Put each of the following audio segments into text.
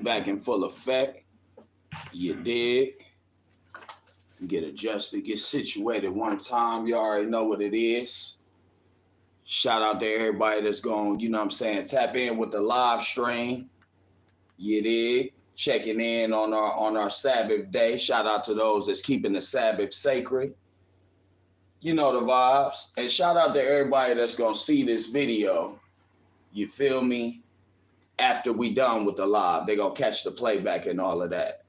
back in full effect. You dig? Get adjusted, get situated one time. You already know what it is. Shout out to everybody that's going, you know what I'm saying, tap in with the live stream. You dig? Checking in on our Sabbath day. Shout out to those that's keeping the Sabbath sacred. You know the vibes. And shout out to everybody that's going to see this video. You feel me? After we done with the live, they're going to catch the playback and all of that.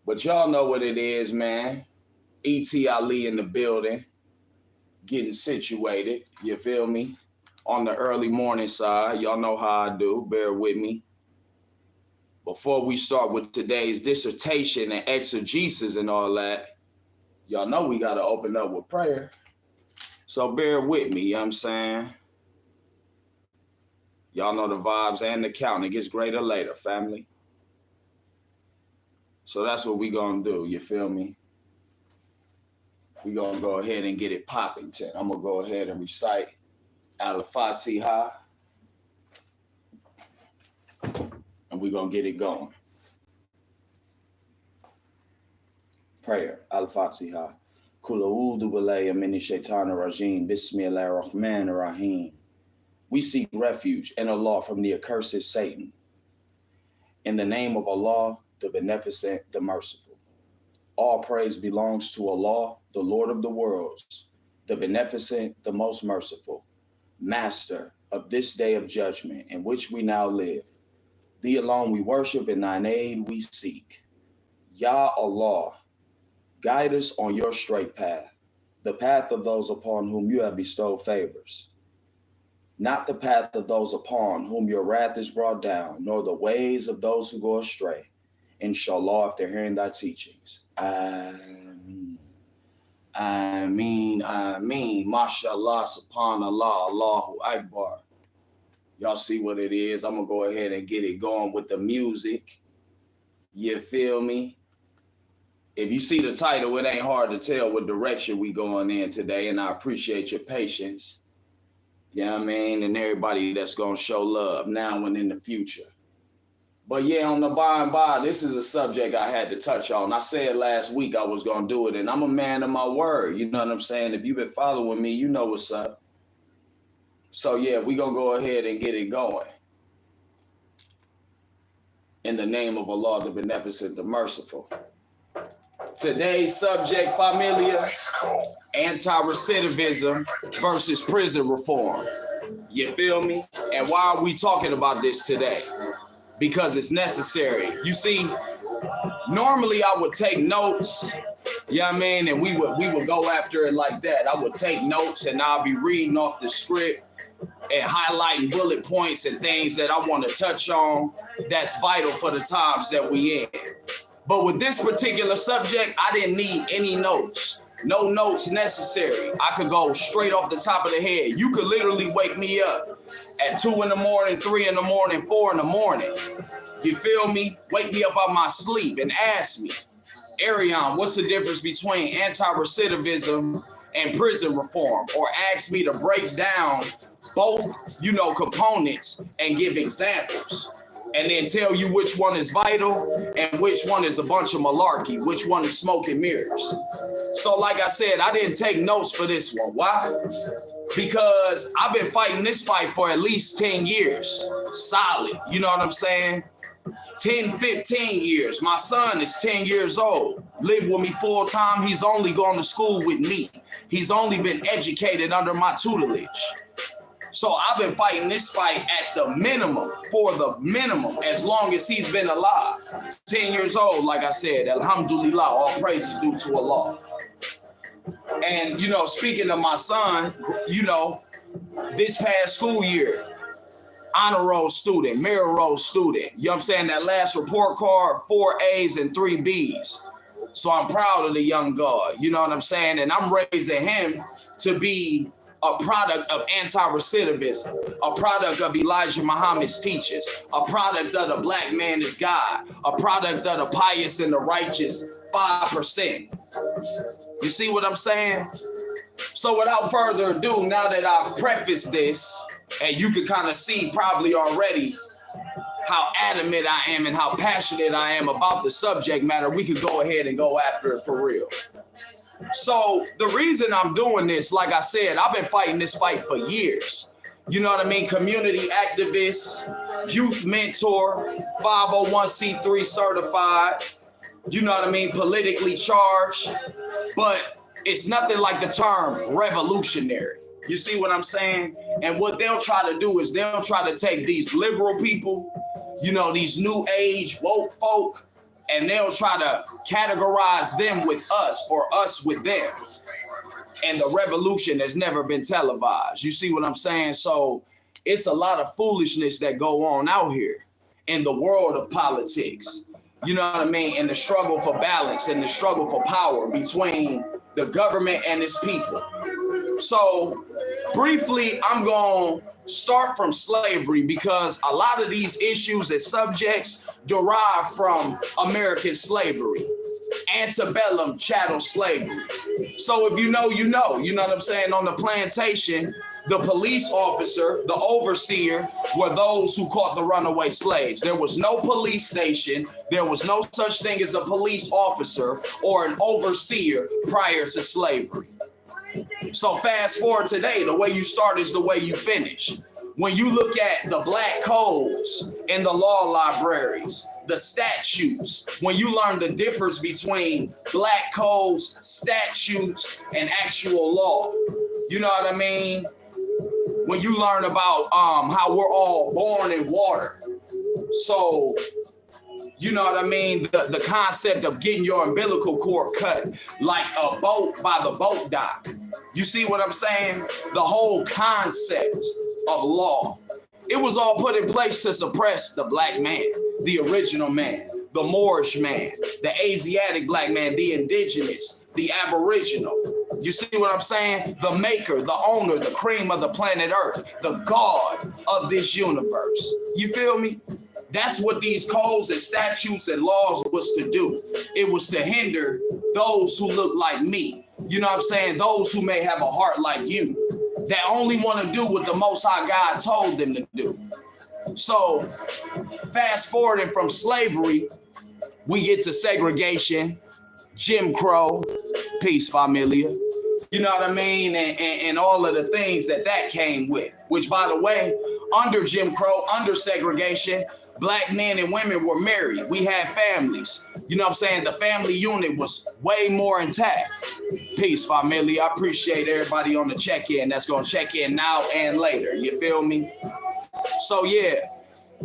But y'all know what it is, man. E.T. Ali in the building. Getting situated. You feel me? On the early morning side. Y'all know how I do. Bear with me. Before we start with today's dissertation and exegesis and all that, y'all know we got to open up with prayer. So bear with me, you know what I'm saying? Y'all know the vibes and the count. It gets greater later, family. So that's what we going to do, you feel me? We going to go ahead and get it popping. I'm going to go ahead and recite Al-Fatiha. And we're going to get it going. Prayer. Al-Fatiha. Kul a'udhu billahi minash shaitanir rajim. Bismillahir rahmanir rahim. We seek refuge in Allah from the accursed Satan. In the name of Allah, the Beneficent, the Merciful. All praise belongs to Allah, the Lord of the worlds, the Beneficent, the Most Merciful, Master of this day of judgment in which we now live. Thee alone we worship, and thine aid we seek. Ya Allah, guide us on your straight path, the path of those upon whom you have bestowed favors, not the path of those upon whom your wrath is brought down, nor the ways of those who go astray. Inshallah, after hearing thy teachings. Ameen. Ameen. Ameen. MashaAllah, subhanallah, Allahu Akbar. Y'all see what it is. I'm going to go ahead and get it going with the music. You feel me? If you see the title, it ain't hard to tell what direction we going in today, and I appreciate your patience. You know what I mean? And everybody that's going to show love now and in the future. But yeah, on the by and by, this is a subject I had to touch on. I said last week I was going to do it, and I'm a man of my word. You know what I'm saying? If you've been following me, you know what's up. So yeah, we're going to go ahead and get it going. In the name of Allah, the Beneficent, the Merciful. Today's subject, familia, anti-recidivism versus prison reform. You feel me? And why are we talking about this today? Because it's necessary. You see, normally I would take notes, you know what I mean? And we would go after it like that. I would take notes and I'll be reading off the script and highlighting bullet points and things that I want to touch on that's vital for the times that we in. But with this particular subject, I didn't need any notes. No notes necessary. I could go straight off the top of the head. You could literally wake me up at 2 in the morning, 3 in the morning, 4 in the morning. You feel me? Wake me up out my sleep and ask me, Arion, what's the difference between anti-recidivism and prison reform? Or ask me to break down both, components and give examples. And then tell you which one is vital and which one is a bunch of malarkey, which one is smoke and mirrors. So like I said, I didn't take notes for this one. Why? Because I've been fighting this fight for at least 10 years. Solid. You know what I'm saying? 10, 15 years. My son is 10 years old. Lived with me full time. He's only gone to school with me. He's only been educated under my tutelage. So I've been fighting this fight at the minimum, for the minimum, as long as he's been alive. 10 years old, like I said, alhamdulillah, all praises due to Allah. And, speaking of my son, this past school year, honor roll student, merit roll student, you know what I'm saying? That last report card, 4 A's and 3 B's. So I'm proud of the young God, you know what I'm saying? And I'm raising him to be a product of anti-recidivism, a product of Elijah Muhammad's teachings, a product of the black man is God, a product of the pious and the righteous 5%. You see what I'm saying? So without further ado, now that I've prefaced this, and you can kind of see probably already how adamant I am and how passionate I am about the subject matter, we could go ahead and go after it for real. So the reason I'm doing this, like I said, I've been fighting this fight for years. You know what I mean? Community activist, youth mentor, 501c3 certified, you know what I mean? Politically charged, but it's nothing like the term revolutionary. You see what I'm saying? And what they'll try to do is they'll try to take these liberal people, you know, these new age woke folk, and they'll try to categorize them with us or us with them. And the revolution has never been televised. You see what I'm saying? So it's a lot of foolishness that go on out here in the world of politics. You know what I mean? And the struggle for balance and the struggle for power between the government and its people. So briefly, I'm going to start from slavery because a lot of these issues and subjects derive from American slavery, antebellum chattel slavery. So if you know, you know what I'm saying? On the plantation, the police officer, the overseer, were those who caught the runaway slaves. There was no police station. There was no such thing as a police officer or an overseer prior to slavery. So fast forward today, the way you start is the way you finish. When you look at the black codes in the law libraries, the statutes, when you learn the difference between black codes, statutes, and actual law, you know what I mean? When you learn about how we're all born in water. So, you know what I mean? The concept of getting your umbilical cord cut like a boat by the boat dock. You see what I'm saying? The whole concept of law. It was all put in place to suppress the black man, the original man, the Moorish man, the Asiatic black man, the indigenous, the aboriginal. You see what I'm saying? The maker, the owner, the cream of the planet Earth, the God of this universe. You feel me? That's what these codes and statutes and laws was to do. It was to hinder those who look like me. You know what I'm saying? Those who may have a heart like you, that only want to do what the Most High God told them to do. So fast forwarding from slavery, we get to segregation, Jim Crow, peace familia. You know what I mean? And all of the things that came with, which by the way, under Jim Crow, under segregation, black men and women were married. We had families. You know what I'm saying? The family unit was way more intact. Peace, family. I appreciate everybody on the check-in that's going to check in now and later. You feel me? So, yeah,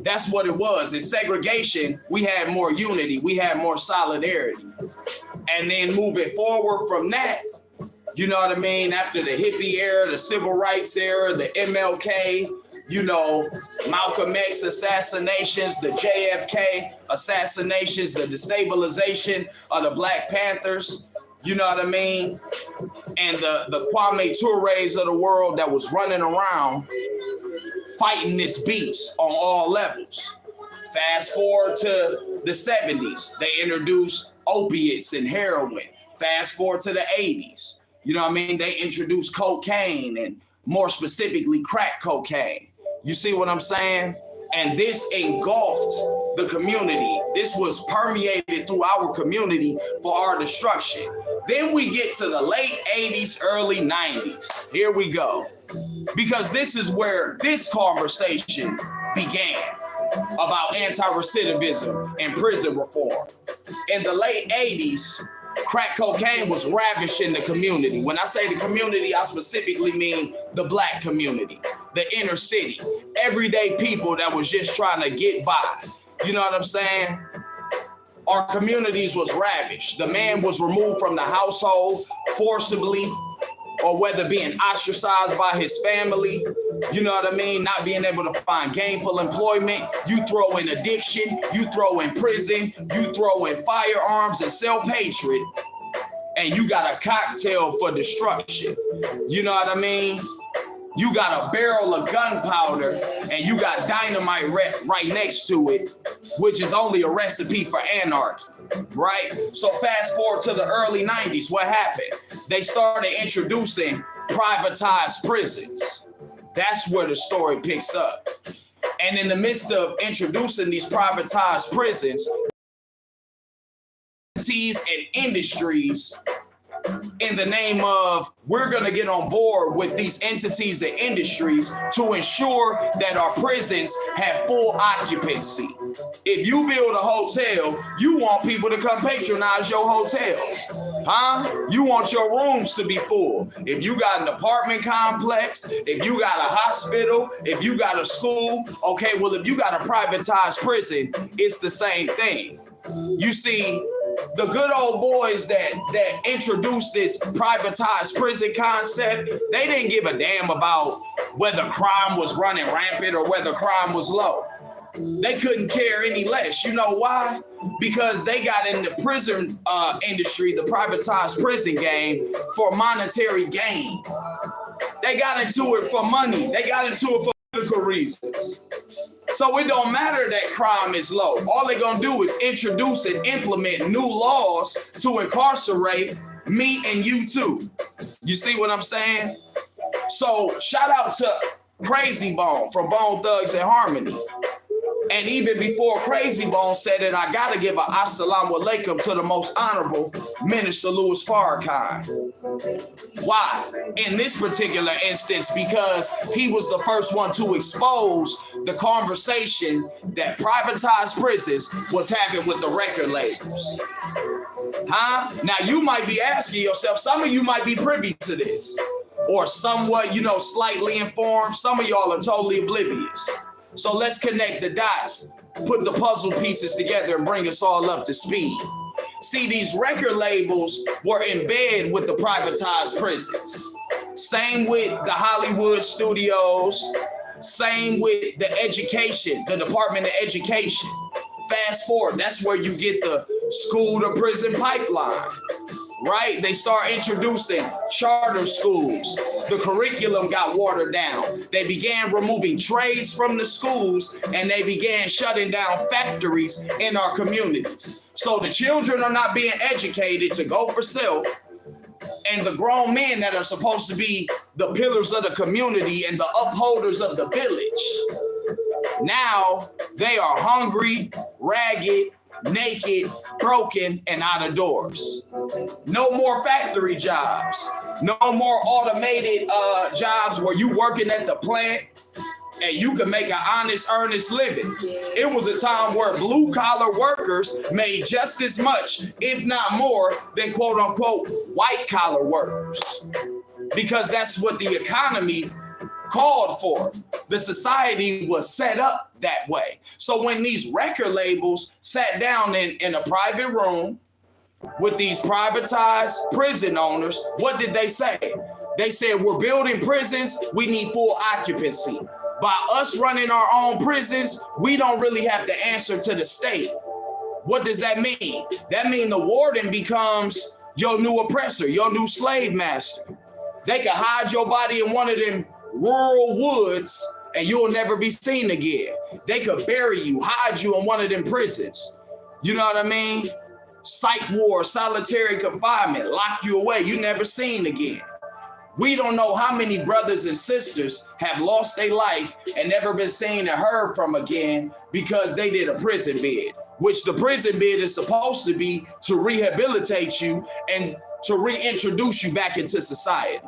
that's what it was. In segregation, we had more unity. We had more solidarity. And then moving forward from that, you know what I mean? After the hippie era, the civil rights era, the MLK, you know, Malcolm X assassinations, the JFK assassinations, the destabilization of the Black Panthers, you know what I mean? And the Kwame Toure's of the world that was running around fighting this beast on all levels. Fast forward to the 70s, they introduced opiates and heroin. Fast forward to the 80s. You know what I mean? They introduced cocaine and more specifically crack cocaine. You see what I'm saying? And this engulfed the community. This was permeated through our community for our destruction. Then we get to the late 80s, early 90s. Here we go. Because this is where this conversation began about anti-recidivism and prison reform. In the late 80s, crack cocaine was ravishing the community. When I say the community, I specifically mean the black community, the inner city, everyday people that was just trying to get by. You know what I'm saying? Our communities was ravished. The man was removed from the household forcibly, or whether being ostracized by his family, you know what I mean? Not being able to find gainful employment. You throw in addiction, you throw in prison, you throw in firearms and self-hatred, and you got a cocktail for destruction. You know what I mean? You got a barrel of gunpowder and you got dynamite right next to it, which is only a recipe for anarchy. Right? So fast forward to the early 90s, what happened? They started introducing privatized prisons. That's where the story picks up. And in the midst of introducing these privatized prisons, entities and industries, in the name of we're going to get on board with these entities and industries to ensure that our prisons have full occupancy. If you build a hotel, you want people to come patronize your hotel. Huh? You want your rooms to be full. If you got an apartment complex, if you got a hospital, if you got a school, okay, well, if you got a privatized prison, it's the same thing. You see, the good old boys that introduced this privatized prison concept, they didn't give a damn about whether crime was running rampant or whether crime was low. They couldn't care any less. You know why? Because they got in the prison industry, the privatized prison game, for monetary gain. They got into it for money. They got into it for political reasons. So it don't matter that crime is low. All they're going to do is introduce and implement new laws to incarcerate me and you too. You see what I'm saying? So shout out to Crazy Bone from Bone Thugs and Harmony. And even before Crazy Bone said it, I got to give an assalamu alaikum to the most honorable Minister Louis Farrakhan. Why? In this particular instance, because he was the first one to expose the conversation that privatized prisons was having with the record labels. Huh? Now, you might be asking yourself, some of you might be privy to this, or somewhat, slightly informed. Some of y'all are totally oblivious. So let's connect the dots, put the puzzle pieces together, and bring us all up to speed. See, these record labels were in bed with the privatized prisons. Same with the Hollywood studios. Same with the education, the Department of Education. Fast forward, that's where you get the school to prison pipeline, right? They start introducing charter schools. The curriculum got watered down. They began removing trades from the schools, and they began shutting down factories in our communities. So the children are not being educated to go for self, and the grown men that are supposed to be the pillars of the community and the upholders of the village, now they are hungry, ragged, naked, broken, and out of doors. No more factory jobs. No more automated jobs where you working at the plant and you can make an honest, earnest living. It was a time where blue-collar workers made just as much, if not more, than quote-unquote white-collar workers. Because that's what the economy called for. The society was set up that way. So when these record labels sat down in a private room with these privatized prison owners, what did they say? They said, we're building prisons, we need full occupancy. By us running our own prisons, we don't really have to answer to the state. What does that mean? That means the warden becomes your new oppressor, your new slave master. They can hide your body in one of them rural woods and you'll never be seen again. They could bury you, hide you in one of them prisons. You know what I mean? Psych ward, solitary confinement, lock you away, you never seen again. We don't know how many brothers and sisters have lost their life and never been seen or heard from again because they did a prison bid, which the prison bid is supposed to be to rehabilitate you and to reintroduce you back into society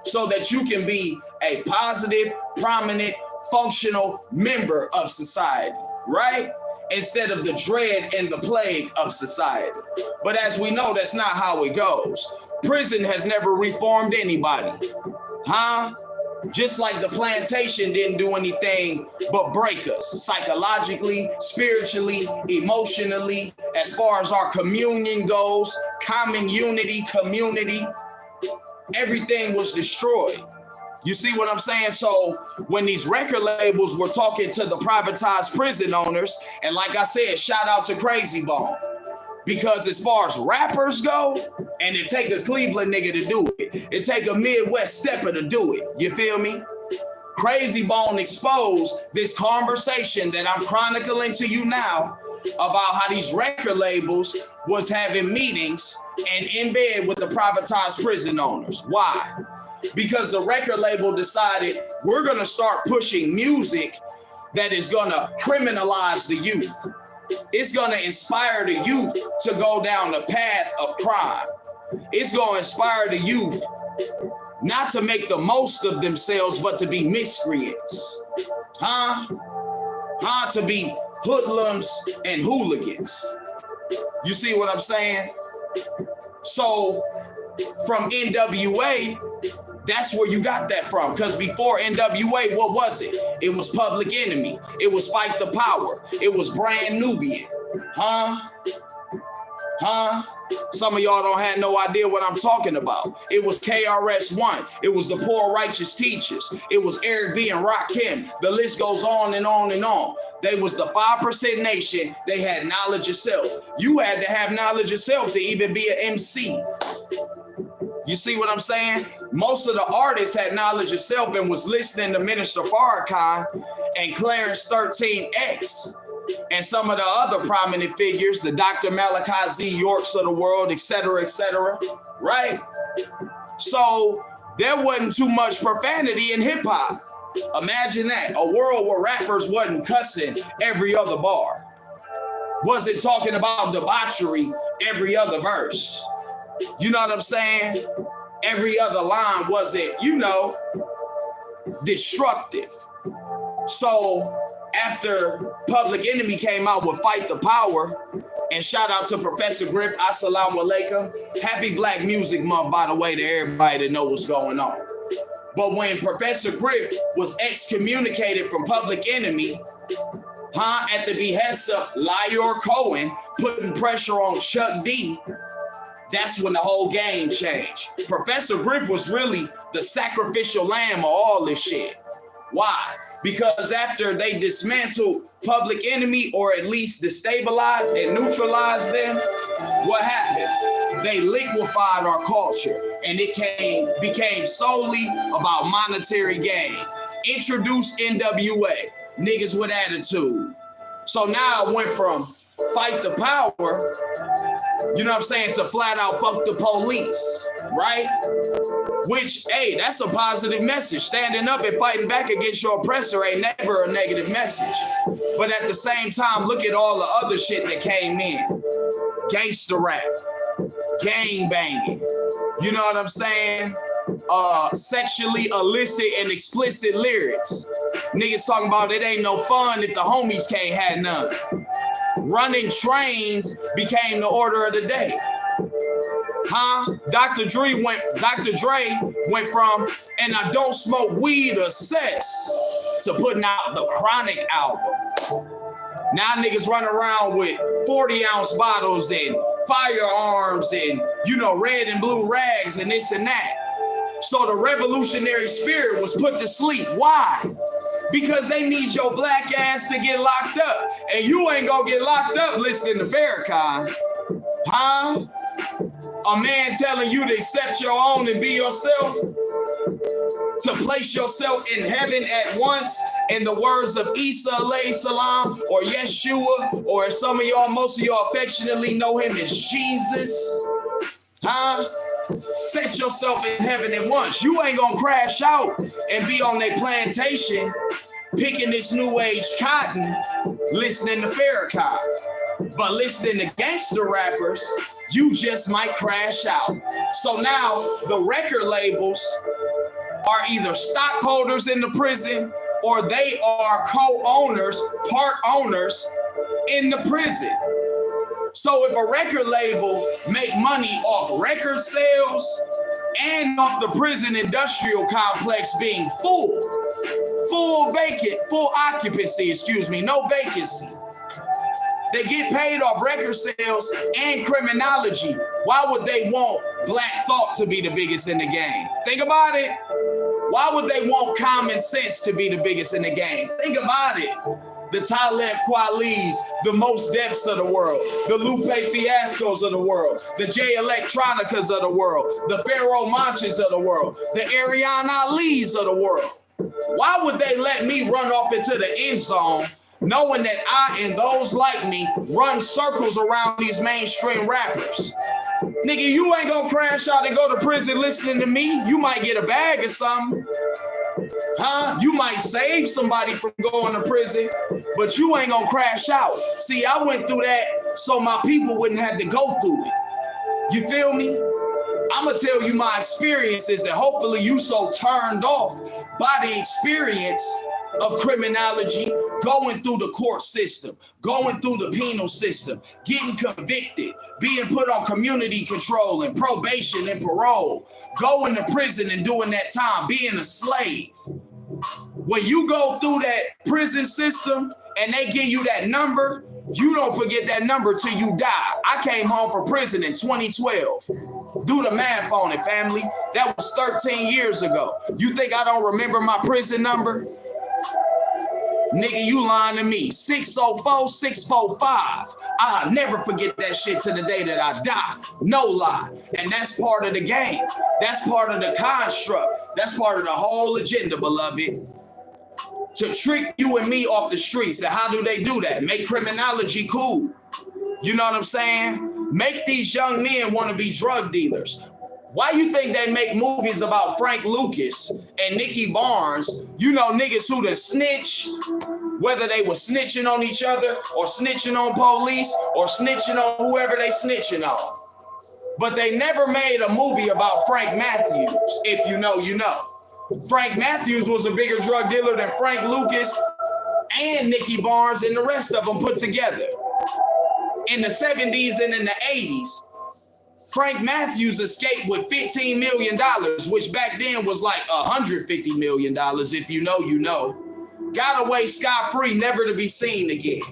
so that you can be a positive, prominent, functional member of society, right? Instead of the dread and the plague of society. But as we know, that's not how it goes. Prison has never reformed anybody, huh? Just like the plantation didn't do anything but break us psychologically, spiritually, emotionally, as far as our communion goes, common unity, community, everything was destroyed. You see what I'm saying? So when these record labels were talking to the privatized prison owners, and like I said, shout out to Crazy Bone, because as far as rappers go, and it take a Cleveland nigga to do it, it take a Midwest stepper to do it. You feel me? Crazy Bone exposed this conversation that I'm chronicling to you now about how these record labels was having meetings and in bed with the privatized prison owners. Why? Because the record label decided we're going to start pushing music that is going to criminalize the youth. It's going to inspire the youth to go down the path of crime. It's going to inspire the youth not to make the most of themselves, but to be miscreants. To be hoodlums and hooligans. You see what I'm saying? So from NWA, that's where you got that from. Because before NWA, what was it? It was Public Enemy. It was Fight the Power. It was Brand Nubian. Some of y'all don't have no idea what I'm talking about. It was KRS-One. It was the Poor Righteous Teachers. It was Eric B. and Rakim. The list goes on and on and on. They was the 5% Nation. They had knowledge of self. You had to have knowledge of self to even be an MC. You see what I'm saying? Most of the artists had knowledge of self and was listening to Minister Farrakhan and Clarence 13X and some of the other prominent figures, the Dr. Malachi Z. Yorks of the world, et cetera, right? So there wasn't too much profanity in hip hop. Imagine that, a world where rappers wasn't cussing every other bar. Wasn't talking about debauchery every other verse. You know what I'm saying? Every other line wasn't, destructive. So after Public Enemy came out with Fight the Power, and shout out to Professor Grip, assalamu alaikum. Happy Black Music Month, by the way, to everybody that know what's going on. But when Professor Grip was excommunicated from Public Enemy, at the behest of Lior Cohen, putting pressure on Chuck D, that's when the whole game changed. Professor Grip was really the sacrificial lamb of all this shit. Why? Because after they dismantled Public Enemy, or at least destabilized and neutralized them, what happened? They liquefied our culture, and it became solely about monetary gain. Introduced NWA, niggas with attitude. So now it went from Fight the Power, to flat out fuck the police, right? Which, hey, that's a positive message. Standing up and fighting back against your oppressor ain't never a negative message. But at the same time, look at all the other shit that came in. Gangster rap, gang banging, you know what I'm saying? Sexually illicit and explicit lyrics. Niggas talking about it ain't no fun if the homies can't have none. Running trains became the order of the day. Dr. Dre went from, and I don't smoke weed or sex, to putting out the Chronic album. Now niggas run around with 40-ounce bottles and firearms and, red and blue rags and this and that. So the revolutionary spirit was put to sleep. Why? Because they need your black ass to get locked up. And you ain't gonna get locked up listening to Farrakhan. A man telling you to accept your own and be yourself, to place yourself in heaven at once, in the words of Isa alayhi salam, or Yeshua, or most of y'all affectionately know him as Jesus. Set yourself in heaven at once. You ain't gonna crash out and be on their plantation picking this new age cotton listening to Farrakhan. But listening to gangster rappers, you just might crash out. So now the record labels are either stockholders in the prison, or they are co-owners, part owners in the prison. So if a record label make money off record sales and off the prison industrial complex being full occupancy, no vacancy. They get paid off record sales and criminology. Why would they want Black Thought to be the biggest in the game? Think about it. Why would they want Common Sense to be the biggest in the game? Think about it. The Talib Kweli's, the Most Defs of the world, the Lupe Fiascos of the world, the J Electronicas of the world, the Pharaoh Monches of the world, the Ariana Ali's of the world. Why would they let me run off into the end zone knowing that I and those like me run circles around these mainstream rappers? Nigga, you ain't gonna crash out and go to prison listening to me. You might get a bag or something. Huh? You might save somebody from going to prison, but you ain't gonna crash out. See, I went through that so my people wouldn't have to go through it. You feel me? I'm gonna tell you my experiences, and hopefully you so turned off by the experience of criminology, going through the court system, going through the penal system, getting convicted, being put on community control and probation and parole, going to prison and doing that time, being a slave. When you go through that prison system and they give you that number, you don't forget that number till you die. I came home from prison in 2012. Do the math on it, family. That was 13 years ago. You think I don't remember my prison number? Nigga, you lying to me. 604 645. I'll never forget that shit to the day that I die. No lie. And that's part of the game. That's part of the construct. That's part of the whole agenda, beloved. To trick you and me off the streets. And how do they do that? Make criminology cool. You know what I'm saying? Make these young men want to be drug dealers. Why you think they make movies about Frank Lucas and Nicky Barnes? You know, niggas who done snitch, whether they were snitching on each other or snitching on police or snitching on whoever they snitching on. But they never made a movie about Frank Matthews. If you know, you know. Frank Matthews was a bigger drug dealer than Frank Lucas and Nicky Barnes and the rest of them put together. In the 70s and in the 80s, Frank Matthews escaped with $15 million, which back then was like $150 million, if you know, you know. Got away scot-free, never to be seen again.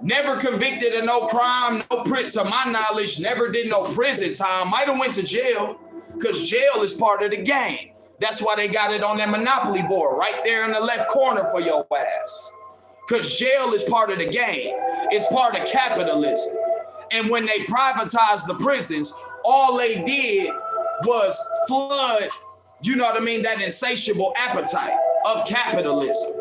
Never convicted of no crime, to my knowledge, never did no prison time. Might have went to jail, because jail is part of the game. That's why they got it on that Monopoly board right there in the left corner for your ass. Because jail is part of the game. It's part of capitalism. And when they privatized the prisons, all they did was flood, you know what I mean, that insatiable appetite of capitalism.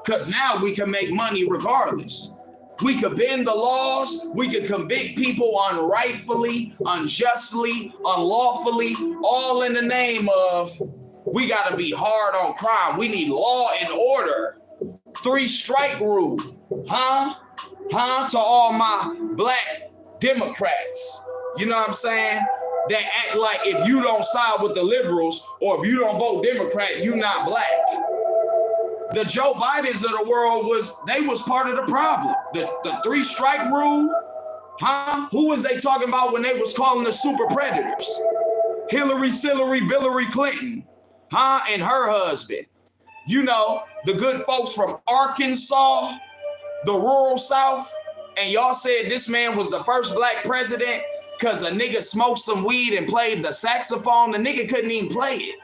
Because now we can make money regardless. We could bend the laws. We could convict people unrightfully, unjustly, unlawfully, all in the name of we got to be hard on crime. We need law and order. 3-strike rule. Huh? To all my black Democrats. You know what I'm saying? That act like if you don't side with the liberals or if you don't vote Democrat, you not black. The Joe Bidens of the world was part of the problem. The 3-strike rule. Huh? Who was they talking about when they was calling the super predators? Hillary Clinton. Huh? And her husband. You know, the good folks from Arkansas, the rural South, and y'all said this man was the first black president because a nigga smoked some weed and played the saxophone. The nigga couldn't even play it.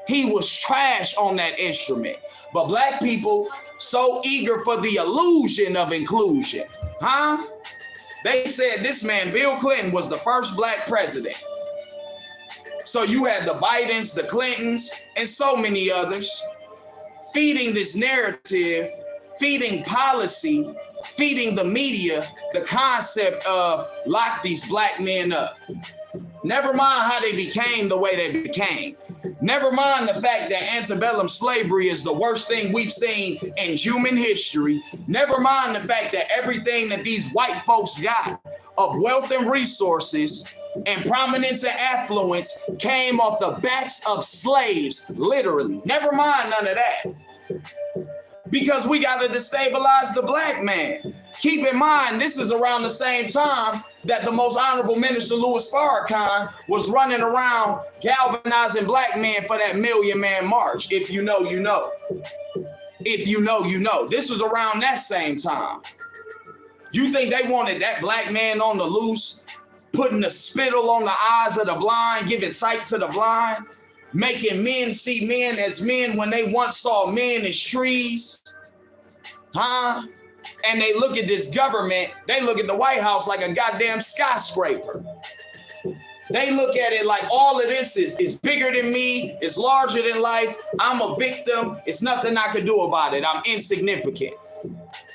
He was trash on that instrument. But black people so eager for the illusion of inclusion. Huh? They said this man, Bill Clinton, was the first black president. So you had the Bidens, the Clintons, and so many others feeding this narrative, feeding policy, feeding the media the concept of lock these black men up. Never mind how they became the way they became. Never mind the fact that antebellum slavery is the worst thing we've seen in human history. Never mind the fact that everything that these white folks got of wealth and resources and prominence and affluence came off the backs of slaves, literally. Never mind none of that. Because we got to destabilize the black man. Keep in mind, this is around the same time that the most honorable minister, Louis Farrakhan, was running around galvanizing black men for that 1 Million Man March. If you know, you know. If you know, you know. This was around that same time. You think they wanted that black man on the loose, putting the spittle on the eyes of the blind, giving sight to the blind, making men see men as men when they once saw men as trees? Huh? And they look at this government, they look at the White House like a goddamn skyscraper. They look at it like all of this is bigger than me, it's larger than life. I'm a victim. It's nothing I can do about it. I'm insignificant.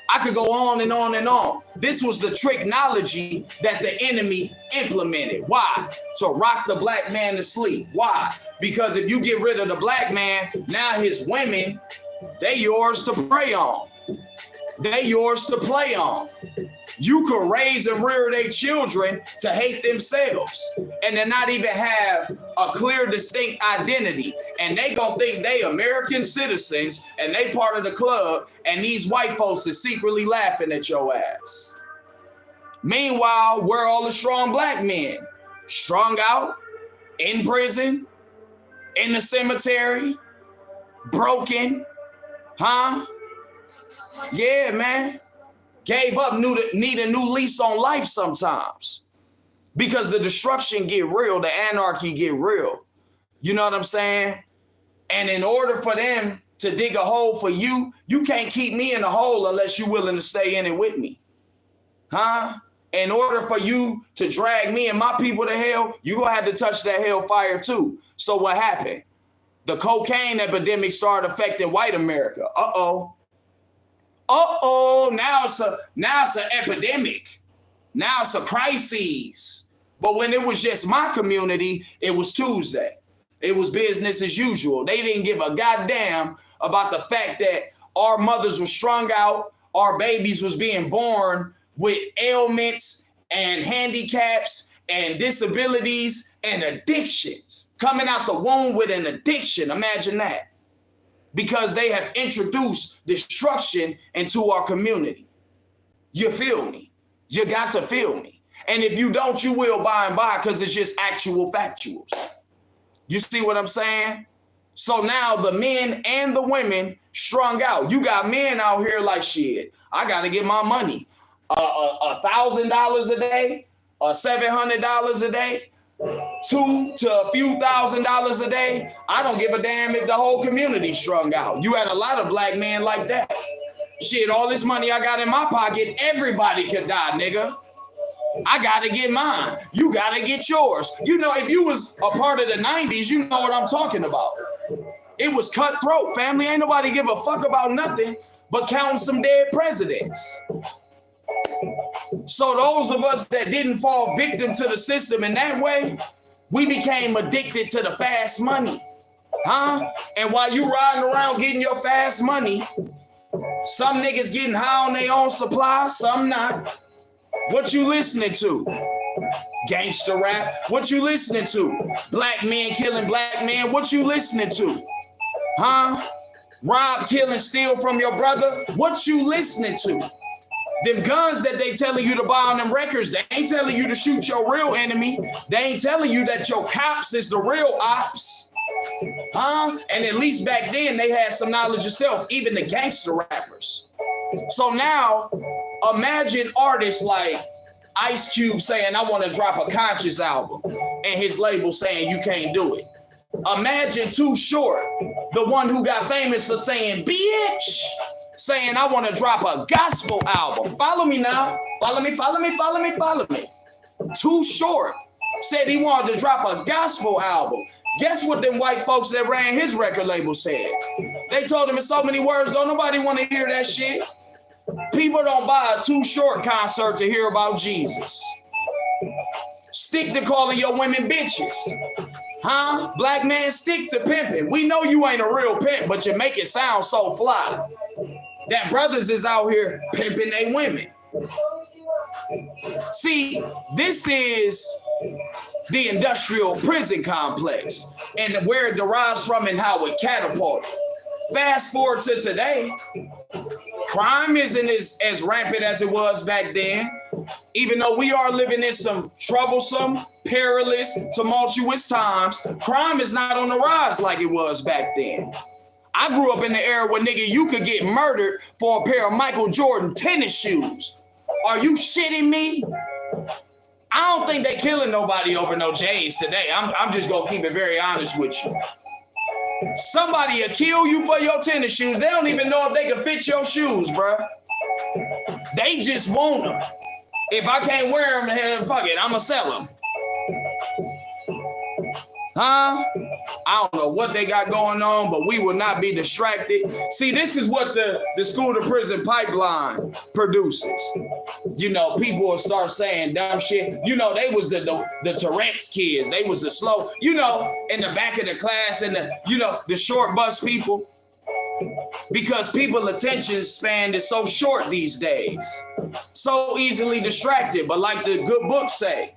I could go on and on and on. This was the tricknology that the enemy implemented. Why? To rock the black man to sleep. Why? Because if you get rid of the black man, now his women, they yours to prey on. They yours to play on. You could raise and rear their children to hate themselves and to not even have a clear, distinct identity. And they gonna think they American citizens and they part of the club, and these white folks is secretly laughing at your ass. Meanwhile, where are all the strong black men? Strung out, in prison, in the cemetery, broken, huh? Yeah, man. Gave up, need a new lease on life sometimes. Because the destruction get real, the anarchy get real. You know what I'm saying? And in order for them to dig a hole for you, you can't keep me in the hole unless you're willing to stay in it with me. Huh? In order for you to drag me and my people to hell, you're going to have to touch that hellfire too. So what happened? The cocaine epidemic started affecting white America. Uh-oh, now it's an epidemic. Now it's a crisis. But when it was just my community, it was Tuesday. It was business as usual. They didn't give a goddamn about the fact that our mothers were strung out, our babies was being born with ailments and handicaps and disabilities and addictions. Coming out the womb with an addiction, imagine that. Because they have introduced destruction into our community. You feel me? You got to feel me. And if you don't, you will by and by, because it's just actual factuals. You see what I'm saying? So now the men and the women strung out. You got men out here like, shit, I got to get my money. $1,000 a day, $700 a day, $2,000 to a few $1,000s a day. I don't give a damn if the whole community strung out. You had a lot of black men like that. Shit, all this money I got in my pocket, everybody could die, nigga. I gotta get mine. You gotta get yours. You know, if you was a part of the 90s, you know what I'm talking about. It was cutthroat, family. Ain't nobody give a fuck about nothing but counting some dead presidents. So those of us that didn't fall victim to the system in that way, we became addicted to the fast money, huh? And while you riding around getting your fast money, some niggas getting high on their own supply, some not. What you listening to? Gangster rap. What you listening to? Black men killing black men. What you listening to? Huh? Rob, kill, and steal from your brother. What you listening to? Them guns that they telling you to buy on them records, they ain't telling you to shoot your real enemy. They ain't telling you that your cops is the real ops. Huh? And at least back then they had some knowledge of self, even the gangster rappers. So now imagine artists like Ice Cube saying, I want to drop a conscious album, and his label saying you can't do it. Imagine Too Short, the one who got famous for saying bitch, saying I want to drop a gospel album. Follow me now. Follow me, follow me, follow me, follow me. Too Short said he wanted to drop a gospel album. Guess what them white folks that ran his record label said? They told him in so many words, don't nobody want to hear that shit. People don't buy a Too Short concert to hear about Jesus. Stick to calling your women bitches. Huh? Black man, stick to pimping. We know you ain't a real pimp, but you make it sound so fly. That brothers is out here pimping they women. See, this is the industrial prison complex and where it derives from and how it catapulted. Fast forward to today, crime isn't as rampant as it was back then, even though we are living in some troublesome, perilous, tumultuous times. Crime is not on the rise like it was back then. I grew up in the era where, nigga, you could get murdered for a pair of Michael Jordan tennis shoes. Are you shitting me? I don't think they killing nobody over no J's today. I'm just gonna keep it very honest with you. Somebody will kill you for your tennis shoes. They don't even know if they can fit your shoes, bro. They just want them. If I can't wear them, hell, fuck it, I'ma sell them. Huh? I don't know what they got going on, but we will not be distracted. See, this is what the school to prison pipeline produces. You know, people will start saying dumb shit. You know, they was the Tourette's kids. They was the slow, you know, in the back of the class and the, you know, the short bus people. Because people's attention span is so short these days. So easily distracted. But like the good books say,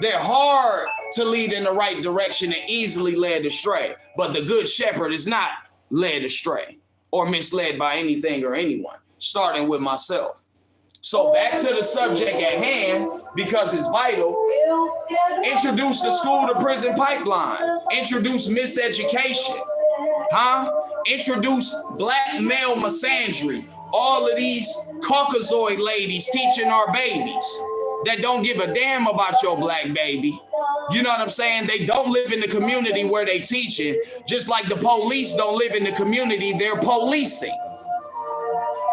they're hard to lead in the right direction and easily led astray. But the good shepherd is not led astray or misled by anything or anyone, starting with myself. So back to the subject at hand, because it's vital. Introduce the school to prison pipeline. Introduce miseducation. Introduce black male misandry. All of these Caucasoid ladies teaching our babies that don't give a damn about your black baby. You know what I'm saying? They don't live in the community where they teaching, just like the police don't live in the community they're policing.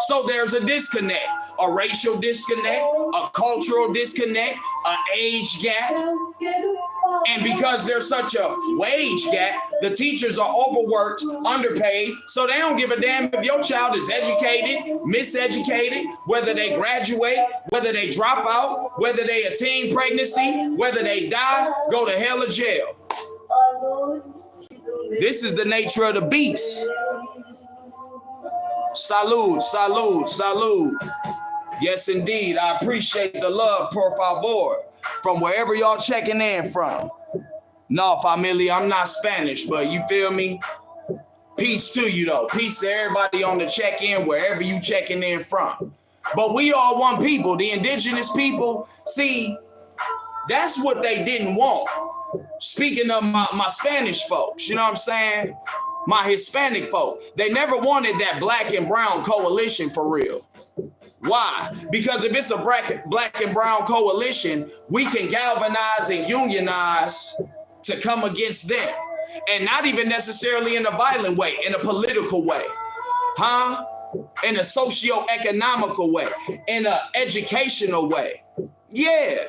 So there's a disconnect, a racial disconnect, a cultural disconnect, an age gap. And because there's such a wage gap, the teachers are overworked, underpaid, so they don't give a damn if your child is educated, miseducated, whether they graduate, whether they drop out, whether they attain pregnancy, whether they die, go to hell or jail. This is the nature of the beast. Salud, salud, salud. Yes, indeed. I appreciate the love, por favor, from wherever y'all checking in from. No, familia, I'm not Spanish, but you feel me? Peace to you, though. Peace to everybody on the check-in, wherever you checking in from. But we are one people, the indigenous people. See, that's what they didn't want. Speaking of my Spanish folks, you know what I'm saying? My Hispanic folk, they never wanted that black and brown coalition for real. Why? Because if it's a black and brown coalition, we can galvanize and unionize to come against them. And not even necessarily in a violent way, in a political way. In a socio-economical way, in an educational way. Yeah.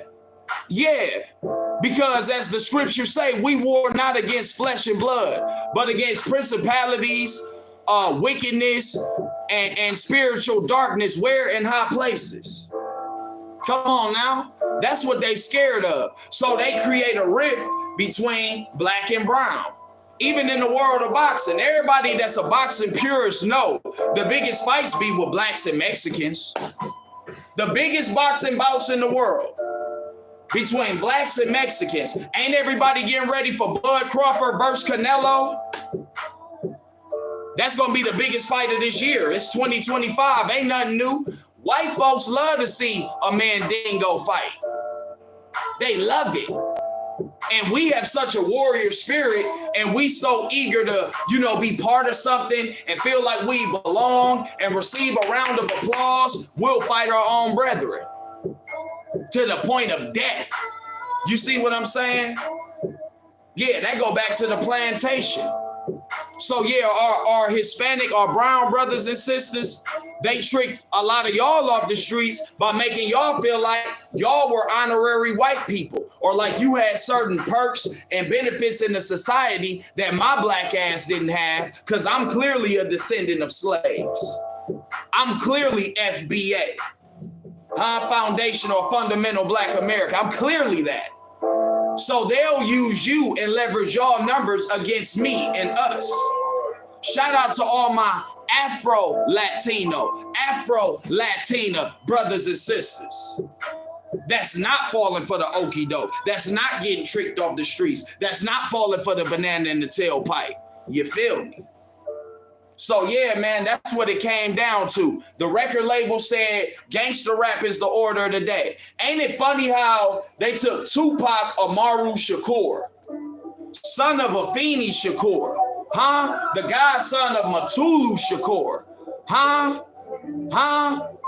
Because as the scriptures say, we war not against flesh and blood, but against principalities, wickedness, and spiritual darkness, where in high places. Come on now. That's what they scared of. So they create a rift between black and brown. Even in the world of boxing, everybody that's a boxing purist know the biggest fights be with blacks and Mexicans. The biggest boxing bouts in the world between blacks and Mexicans. Ain't everybody getting ready for Bud Crawford versus Canelo? That's going to be the biggest fight of this year. It's 2025. Ain't nothing new. White folks love to see a Mandingo fight. They love it. And we have such a warrior spirit, and we so eager to, be part of something and feel like we belong and receive a round of applause. We'll fight our own brethren to the point of death. You see what I'm saying? Yeah, that go back to the plantation. So yeah, our Hispanic, our brown brothers and sisters, they tricked a lot of y'all off the streets by making y'all feel like y'all were honorary white people, or like you had certain perks and benefits in the society that my black ass didn't have, because I'm clearly a descendant of slaves. I'm clearly FBA, Foundational or Fundamental Black America. I'm clearly that. So they'll use you and leverage y'all numbers against me and us. Shout out to all my Afro-Latina brothers and sisters. That's not falling for the okie doke. That's not getting tricked off the streets. That's not falling for the banana in the tailpipe. You feel me? So yeah, man, that's what it came down to. The record label said gangster rap is the order of the day. Ain't it funny how they took Tupac Amaru Shakur, son of Afeni Shakur, the godson of Matulu Shakur,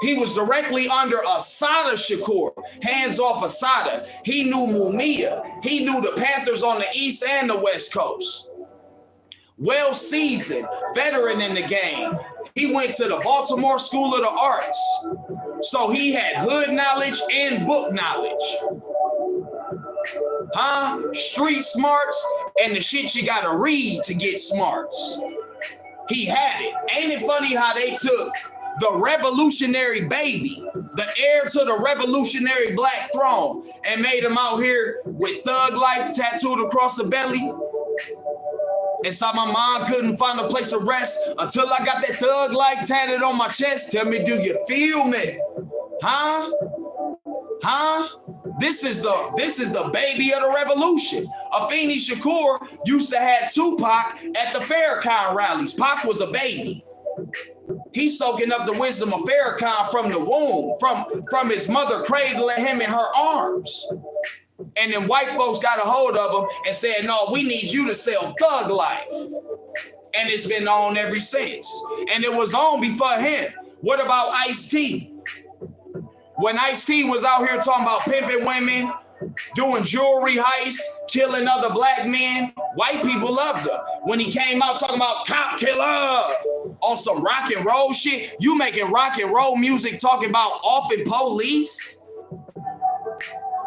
He was directly under Assata Shakur, hands off Assata. He knew Mumia. He knew the Panthers on the East and the West Coast. Well-seasoned, veteran in the game. He went to the Baltimore School of the Arts. So he had hood knowledge and book knowledge. Huh? Street smarts and the shit you gotta read to get smarts. He had it. Ain't it funny how they took the revolutionary baby, the heir to the revolutionary black throne, and made him out here with thug life tattooed across the belly? And so my mom couldn't find a place to rest until I got that thug life tatted on my chest. Tell me, do you feel me? Huh? Huh? This is the baby of the revolution. Afeni Shakur used to have Tupac at the Farrakhan rallies. Pac was a baby. He's soaking up the wisdom of Farrakhan from the womb, from his mother cradling him in her arms. And then white folks got a hold of him and said, no, we need you to sell Thug Life. And it's been on ever since. And it was on before him. What about Ice-T? When Ice-T was out here talking about pimping women, doing jewelry heists, killing other black men, white people loved him. When he came out talking about cop killer on some rock and roll shit, you making rock and roll music talking about offing police?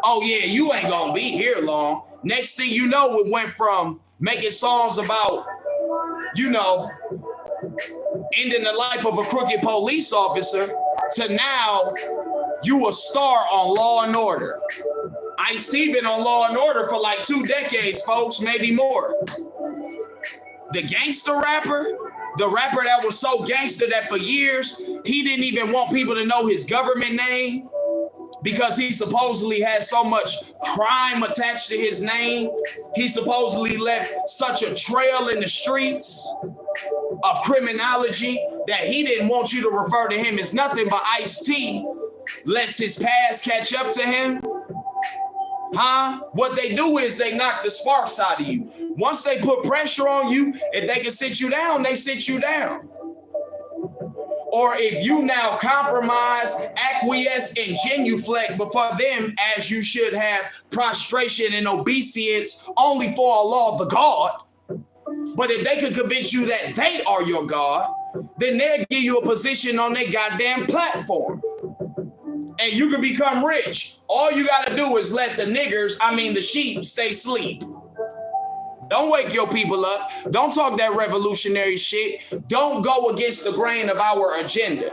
Oh yeah, you ain't gonna be here long. Next thing you know, it went from making songs about, you know, ending the life of a crooked police officer to now you a star on Law and Order. Ice-T been on Law and Order for like 2 decades, folks, maybe more. The gangster rapper, the rapper that was so gangster that for years, he didn't even want people to know his government name because he supposedly had so much crime attached to his name. He supposedly left such a trail in the streets of criminology that he didn't want you to refer to him as nothing but Ice-T, lest his past catch up to him. Huh? What they do is they knock the sparks out of you. Once they put pressure on you, if they can sit you down, they sit you down. Or if you now compromise, acquiesce, and genuflect before them as you should have prostration and obeisance only for Allah the God. But if they could convince you that they are your God, then they'll give you a position on their goddamn platform. And you can become rich. All you got to do is let the sheep stay asleep. Don't wake your people up. Don't talk that revolutionary shit. Don't go against the grain of our agenda.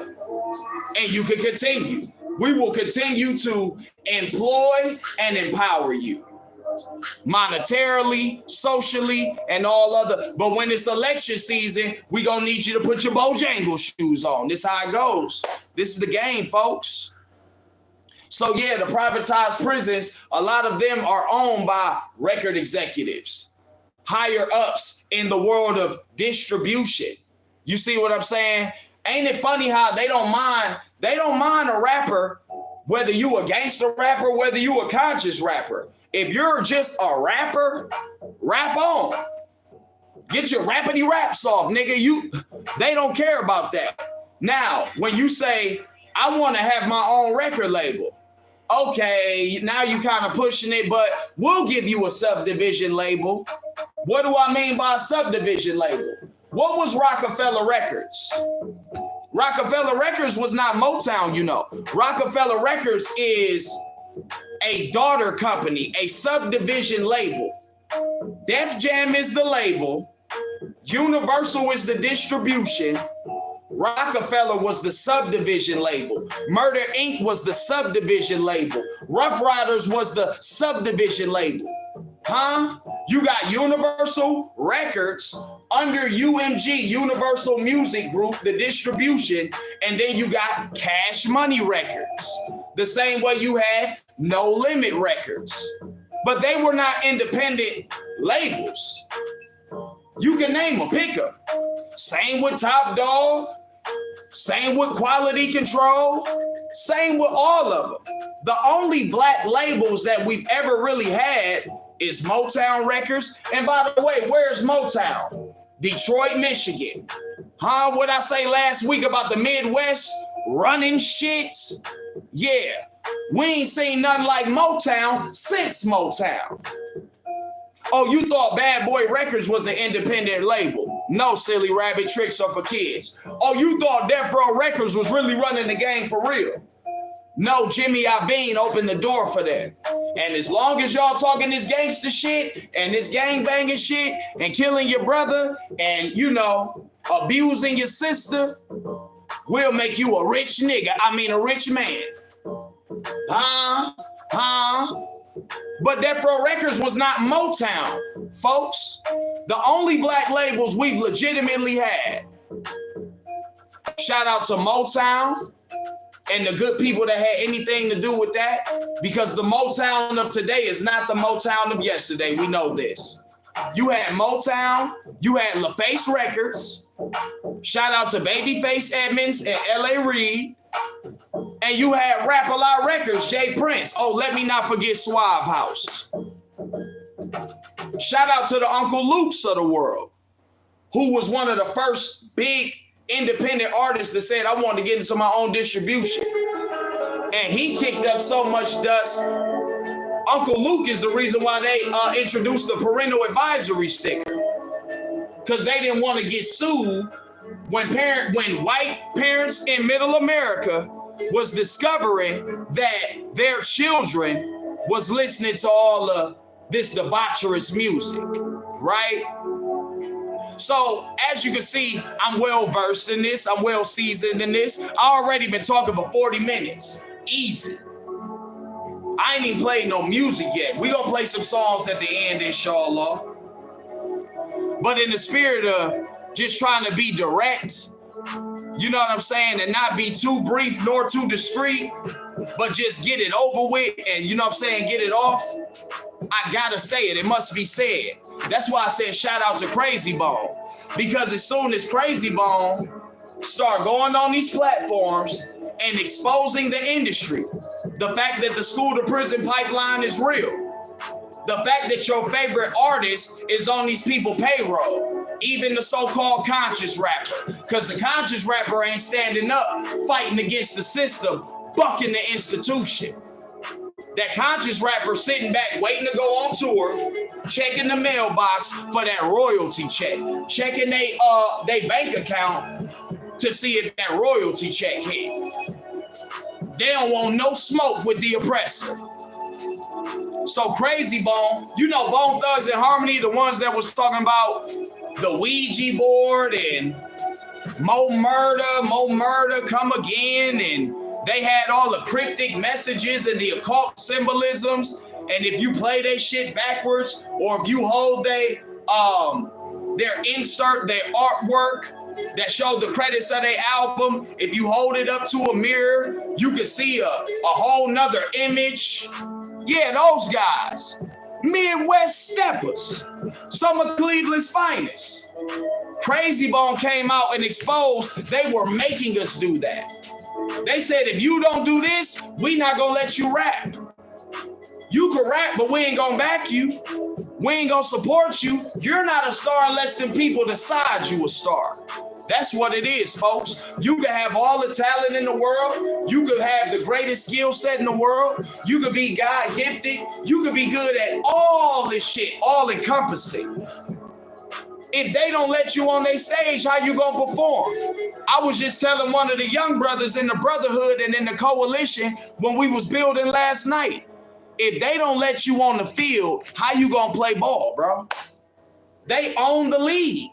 And you can continue. We will continue to employ and empower you. Monetarily, socially, and all other. But when it's election season, we gonna need you to put your Bojangles shoes on. This is how it goes. This is the game, folks. So yeah, the privatized prisons, a lot of them are owned by record executives, higher ups in the world of distribution. You see what I'm saying? Ain't it funny how they don't mind a rapper, whether you a gangster rapper, whether you a conscious rapper. If you're just a rapper, rap on. Get your rappity raps off, nigga. They don't care about that. Now, when you say, I want to have my own record label, okay, now you kind of pushing it, but we'll give you a subdivision label. What do I mean by a subdivision label? What was Rockefeller Records? Rockefeller Records was not Motown, you know. Rockefeller Records is a daughter company, a subdivision label. Def Jam is the label. Universal is the distribution. Rockefeller was the subdivision label. Murder Inc. was the subdivision label. Rough Riders was the subdivision label. Huh? You got Universal Records under UMG, Universal Music Group, the distribution, and then you got Cash Money Records. The same way you had No Limit Records. But they were not independent labels. You can name them, pick them. Same with Top Dog. Same with Quality Control. Same with all of them. The only black labels that we've ever really had is Motown Records. And by the way, where's Motown? Detroit, Michigan. Huh? What I say last week about the Midwest running shit? Yeah. We ain't seen nothing like Motown since Motown. Oh, you thought Bad Boy Records was an independent label? No, silly rabbit, tricks are for kids. Oh, you thought Death Row Records was really running the game for real? No, Jimmy Iovine opened the door for that. And as long as y'all talking this gangster shit and this gang banging shit and killing your brother and, you know, abusing your sister, we'll make you a rich nigga. I mean, a rich man. But Death Row Records was not Motown, folks. The only black labels we've legitimately had. Shout out to Motown and the good people that had anything to do with that, because the Motown of today is not the Motown of yesterday. We know this. You had Motown, you had LaFace Records, shout out to Babyface Edmonds and L.A. Reid, and you had Rap-A-Lot Records, Jay Prince. Oh, let me not forget Suave House. Shout out to the Uncle Lukes of the world, who was one of the first big independent artists that said, I wanted to get into my own distribution. And he kicked up so much dust. Uncle Luke is the reason why they introduced the parental advisory sticker. Because they didn't want to get sued when white parents in middle America was discovering that their children was listening to all of this debaucherous music, right? So, as you can see, I'm well versed in this. I'm well seasoned in this. I already been talking for 40 minutes. Easy. I ain't even played no music yet. We gonna play some songs at the end, inshallah. But in the spirit of just trying to be direct, you know what I'm saying, and not be too brief nor too discreet, but just get it over with and, you know what I'm saying, get it off. I gotta say it. It must be said. That's why I said shout out to Crazy Bone. Because as soon as Crazy Bone start going on these platforms and exposing the industry, the fact that the school to prison pipeline is real, the fact that your favorite artist is on these people's payroll, even the so-called conscious rapper, because the conscious rapper ain't standing up, fighting against the system, bucking the institution. That conscious rapper sitting back, waiting to go on tour, checking the mailbox for that royalty check, checking they bank account to see if that royalty check hit. They don't want no smoke with the oppressor. So Crazy Bone, you know Bone Thugs and Harmony, the ones that was talking about the Ouija board and Mo Murder, Come Again, and they had all the cryptic messages and the occult symbolisms. And if you play their shit backwards, or if you hold their artwork that showed the credits of their album, if you hold it up to a mirror, you can see a whole nother image. Yeah, those guys. Midwest steppers. Some of Cleveland's finest. Crazy Bone came out and exposed they were making us do that. They said, if you don't do this, we not gonna let you rap. You can rap, but we ain't gonna back you. We ain't gonna support you. You're not a star unless them people decide you a star. That's what it is, folks. You can have all the talent in the world. You could have the greatest skill set in the world. You could be God gifted. You could be good at all this shit, all encompassing. If they don't let you on their stage, how you gonna perform? I was just telling one of the young brothers in the brotherhood and in the coalition when we was building last night. If they don't let you on the field, how you gonna play ball, bro? They own the league.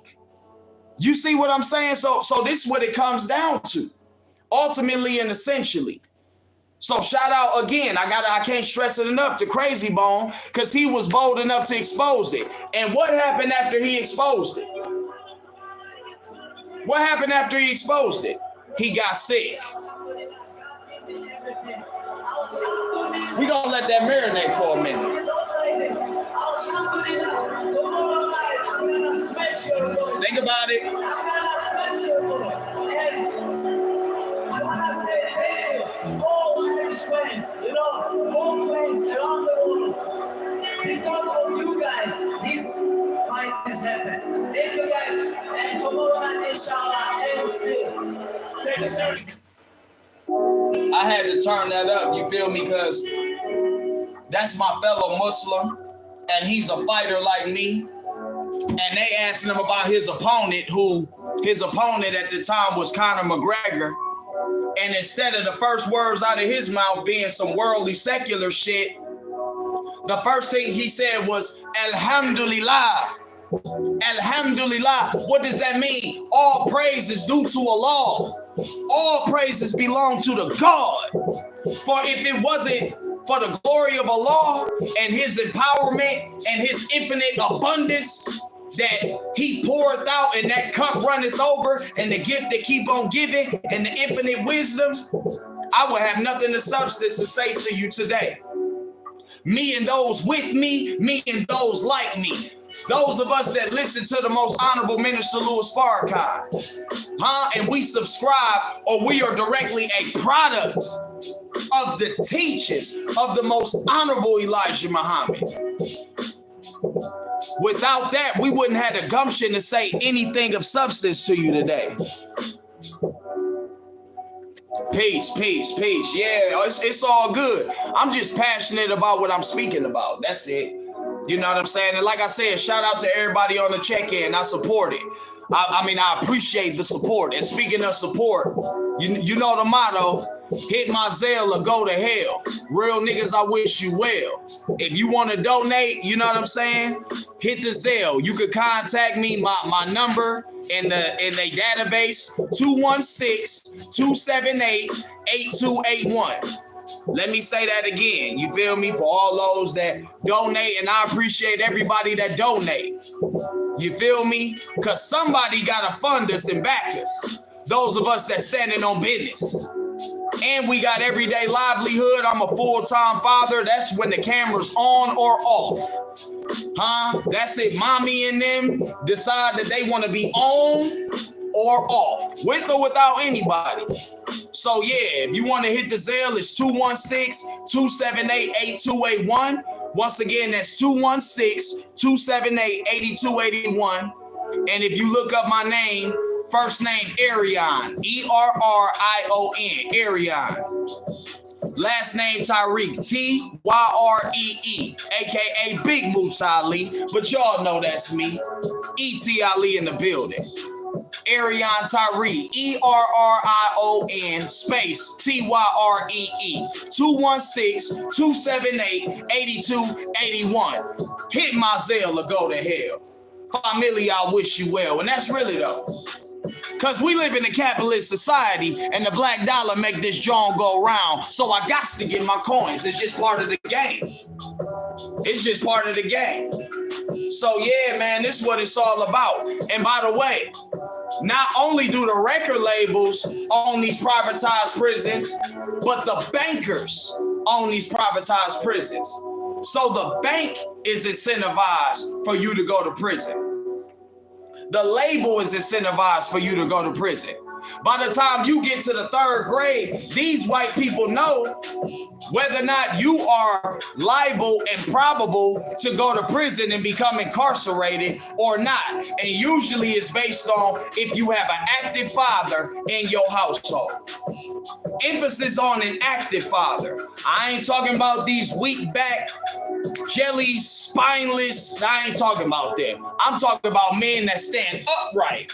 You see what I'm saying? So this is what it comes down to, ultimately and essentially. So shout out again, I can't stress it enough, to Crazy Bone, because he was bold enough to expose it. And what happened after he exposed it? What happened after he exposed it? He got sick. We gonna let that marinate for a minute. Think about it. Friends, you know, all friends around the world. Because of you guys, this fight has happened. Thank you guys, and tomorrow night, inshallah, and still. Take a search. I had to turn that up, you feel me? Because that's my fellow Muslim, and he's a fighter like me. And they asking him about his opponent, who his opponent at the time was Conor McGregor. And instead of the first words out of his mouth being some worldly secular shit, the first thing he said was, Alhamdulillah. Alhamdulillah. What does that mean? All praise is due to Allah. All praises belong to the God. For if it wasn't for the glory of Allah and his empowerment and his infinite abundance that he poureth out and that cup runneth over and the gift that keep on giving and the infinite wisdom, I would have nothing of substance to say to you today. Me and those with me and those like me. Those of us that listen to the most honorable Minister Louis Farrakhan, and we subscribe or we are directly a product of the teachings of the most honorable Elijah Muhammad. Without that, we wouldn't have the gumption to say anything of substance to you today. Peace, peace, peace. Yeah, it's all good. I'm just passionate about what I'm speaking about. That's it. You know what I'm saying? And like I said, shout out to everybody on the check-in. I support it. I mean, I appreciate the support. And speaking of support, you know the motto, hit my Zelle or go to hell. Real niggas, I wish you well. If you want to donate, you know what I'm saying? Hit the Zelle. You could contact me, my number in the database, 216-278-8281. Let me say that again. You feel me? For all those that donate, and I appreciate everybody that donate. You feel me? Because somebody got to fund us and back us. Those of us that standing on business. And we got everyday livelihood. I'm a full-time father. That's when the camera's on or off. That's it. Mommy and them decide that they want to be on or off, with or without anybody. So yeah, if you want to hit the Zelle, it's 216-278-8281. Once again, that's 216-278-8281. And if you look up my name, first name Arion, E-R-R-I-O-N, Arion. Last name Tariq, T-Y-R-E-E, a.k.a. Big Moose Ali, but y'all know that's me. E.T. Ali in the building. Arion Tariq, E-R-R-I-O-N, space, T-Y-R-E-E, 216-278-8281. Hit my Zelle or go to hell. Family, I wish you well. And that's really though. Because we live in a capitalist society and the black dollar make this John go round. So I got to get my coins. It's just part of the game. It's just part of the game. So yeah, man, this is what it's all about. And by the way, not only do the record labels own these privatized prisons, but the bankers own these privatized prisons. So the bank is incentivized for you to go to prison. The label is incentivized for you to go to prison. By the time you get to the third grade, these white people know whether or not you are liable and probable to go to prison and become incarcerated or not. And usually it's based on if you have an active father in your household. Emphasis on an active father. I ain't talking about these weak back, jelly, spineless. I ain't talking about them. I'm talking about men that stand upright.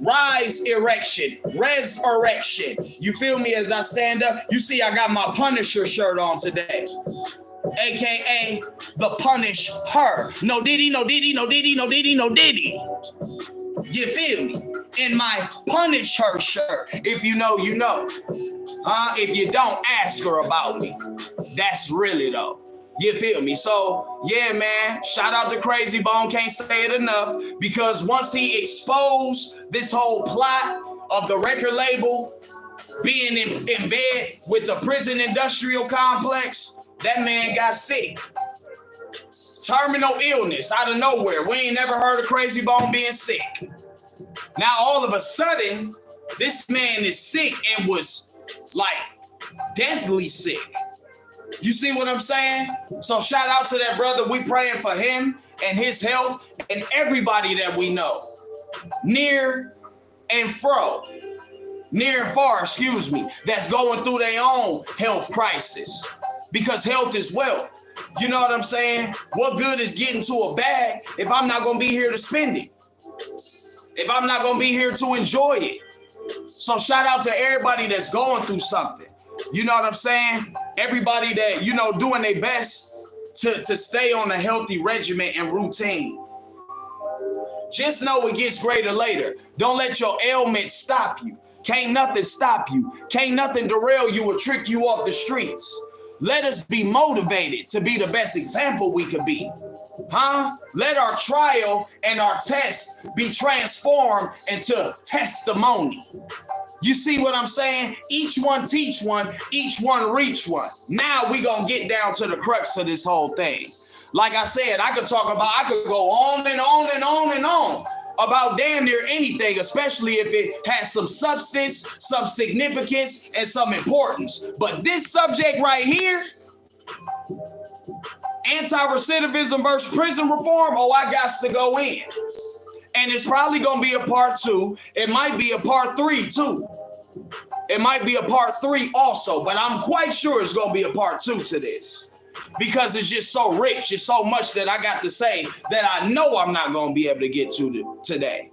Rise erection, resurrection. You feel me as I stand up? You see I got my Punisher shirt on today. AKA the Punish Her. No diddy, no diddy, no diddy, no diddy, no diddy. You feel me? In my Punish Her shirt. If you know, you know. If you don't, ask her about me. That's really though. You feel me? So, yeah, man, shout out to Crazy Bone. Can't say it enough. Because once he exposed this whole plot of the record label being in bed with the prison industrial complex, that man got sick. Terminal illness out of nowhere. We ain't never heard of Crazy Bone being sick. Now, all of a sudden, this man is sick and was like deathly sick. You see what I'm saying? So shout out to that brother. We praying for him and his health and everybody that we know. Near and far, that's going through their own health crisis. Because health is wealth. You know what I'm saying? What good is getting to a bag if I'm not going to be here to spend it? if I'm not gonna be here to enjoy it? So shout out to everybody that's going through something. You know what I'm saying? Everybody that, you know, doing their best to stay on a healthy regimen and routine. Just know it gets greater later. Don't let your ailments stop you. Can't nothing stop you. Can't nothing derail you or trick you off the streets. Let us be motivated to be the best example we could be. Let our trial and our test be transformed into testimony. You see what I'm saying? Each one teach one, each one reach one. Now we gonna get down to the crux of this whole thing. Like I said, I could go on and on and on and on about damn near anything, especially if it has some substance, some significance, and some importance. But this subject right here, anti-recidivism versus prison reform, I got to go in. And it's probably going to be a part 2. It might be a part 3 too. It might be a part 3 also, but I'm quite sure it's going to be a part 2 to this. Because it's just so rich. It's so much that I got to say that I know I'm not going to be able to get to today.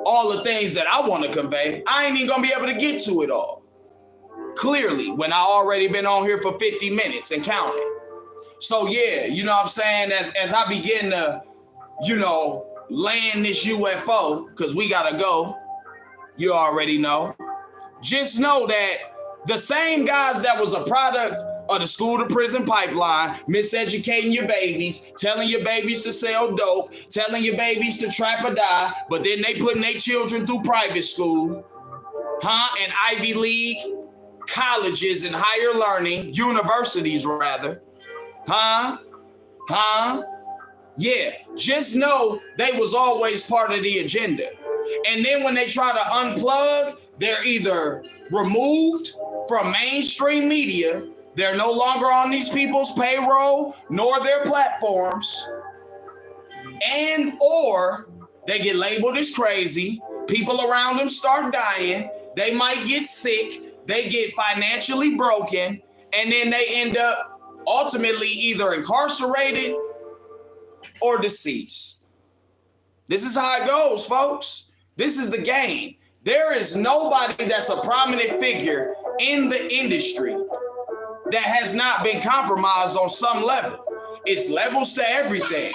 All the things that I want to convey, I ain't even going to be able to get to it all. Clearly, when I already been on here for 50 minutes and counting. So yeah, you know what I'm saying? As I begin to, you know, land this UFO, because we got to go, you already know. Just know that the same guys that was a product of the school to prison pipeline, miseducating your babies, telling your babies to sell dope, telling your babies to trap or die, but then they putting their children through private school, and Ivy League colleges and higher learning, universities rather, yeah, just know they was always part of the agenda. And then when they try to unplug, they're either removed from mainstream media, they're no longer on these people's payroll, nor their platforms, and or they get labeled as crazy, people around them start dying, they might get sick, they get financially broken, and then they end up ultimately either incarcerated or deceased. This is how it goes, folks. This is the game. There is nobody that's a prominent figure in the industry that has not been compromised on some level. It's levels to everything,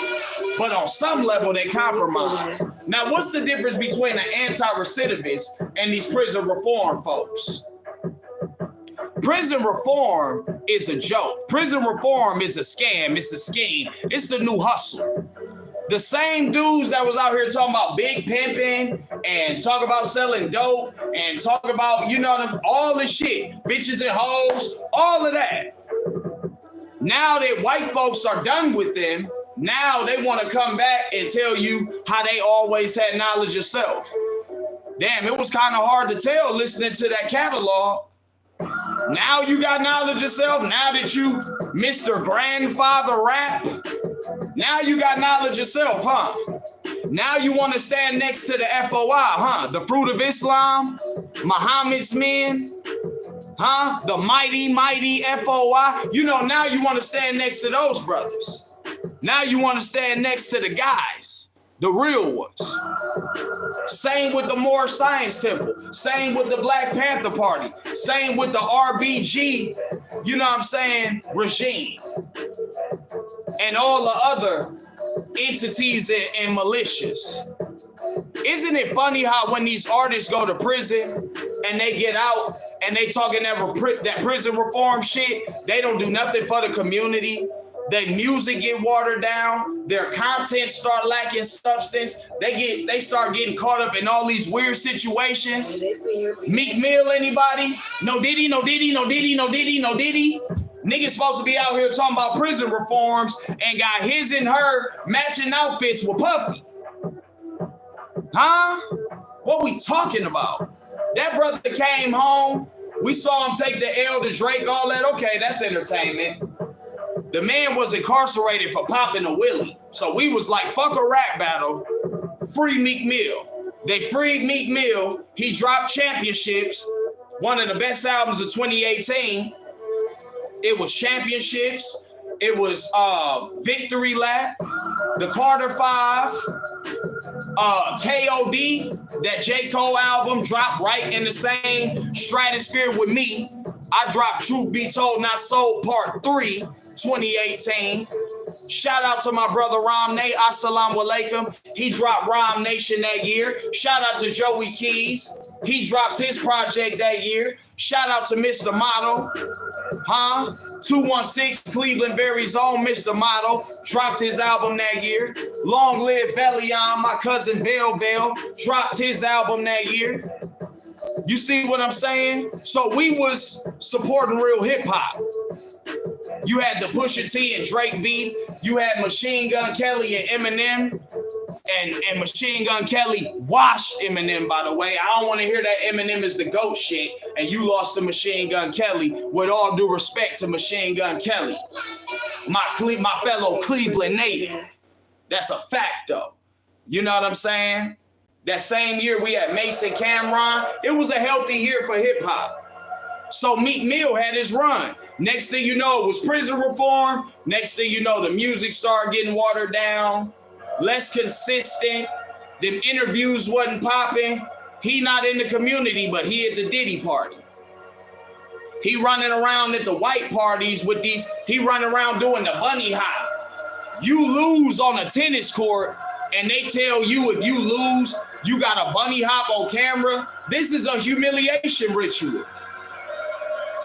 but on some level they compromise. Now, what's the difference between an anti-recidivist and these prison reform folks? Prison reform is a joke. Prison reform is a scam. It's a scheme. It's the new hustle. The same dudes that was out here talking about big pimping and talk about selling dope and talk about, you know, all this shit, bitches and hoes, all of that. Now that white folks are done with them, now they want to come back and tell you how they always had knowledge of self. Damn, it was kind of hard to tell listening to that catalog. Now you got knowledge of self. Now that you Mr. Grandfather Rap, now you got knowledge of self, Now you want to stand next to the FOI, the Fruit of Islam, Muhammad's men, the mighty FOI. You know, now you want to stand next to those brothers. Now you want to stand next to the guys, the real ones. Same with the Moore Science Temple. Same with the Black Panther Party. Same with the RBG, you know what I'm saying, regime. And all the other entities and militias. Isn't it funny how when these artists go to prison and they get out and they talking that prison reform shit, they don't do nothing for the community. Their music get watered down. Their content start lacking substance. They start getting caught up in all these weird situations. Meek Mill, anybody? No Diddy, no Diddy, no Diddy, no Diddy, no Diddy. Niggas supposed to be out here talking about prison reforms and got his and her matching outfits with Puffy. What we talking about? That brother came home. We saw him take the L to Drake, all that. Okay, that's entertainment. The man was incarcerated for popping a willy. So we was like, fuck a rap battle. Free Meek Mill. They freed Meek Mill. He dropped Championships, one of the best albums of 2018. It was Championships. It was Victory Lap, the Carter 5. KOD, that J. Cole album, dropped right in the same stratosphere with me. I dropped Truth Be Told Not Sold Part 3, 2018. Shout out to my brother Ramne, assalamu alaikum. He dropped Ram Nation that year. Shout out to Joey Keys. He dropped his project that year. Shout out to Mr. Model, 216 Cleveland Berry's own Mr. Model dropped his album that year. Long Live Bellion, my cousin Bell dropped his album that year. You see what I'm saying? So we was supporting real hip hop. You had the Pusha T and Drake beef. You had Machine Gun Kelly and Eminem. And Machine Gun Kelly washed Eminem, by the way. I don't want to hear that Eminem is the GOAT shit and you lost to Machine Gun Kelly. With all due respect to Machine Gun Kelly, my fellow Cleveland native. That's a fact, though. You know what I'm saying? That same year we had Mason Cameron. It was a healthy year for hip hop. So Meek Mill had his run. Next thing you know, it was prison reform. Next thing you know, the music started getting watered down, less consistent. Them interviews wasn't popping. He not in the community, but he at the Diddy party. He running around at the white parties with these. He running around doing the bunny hop. You lose on a tennis court, and they tell you if you lose, you got a bunny hop on camera. This is a humiliation ritual.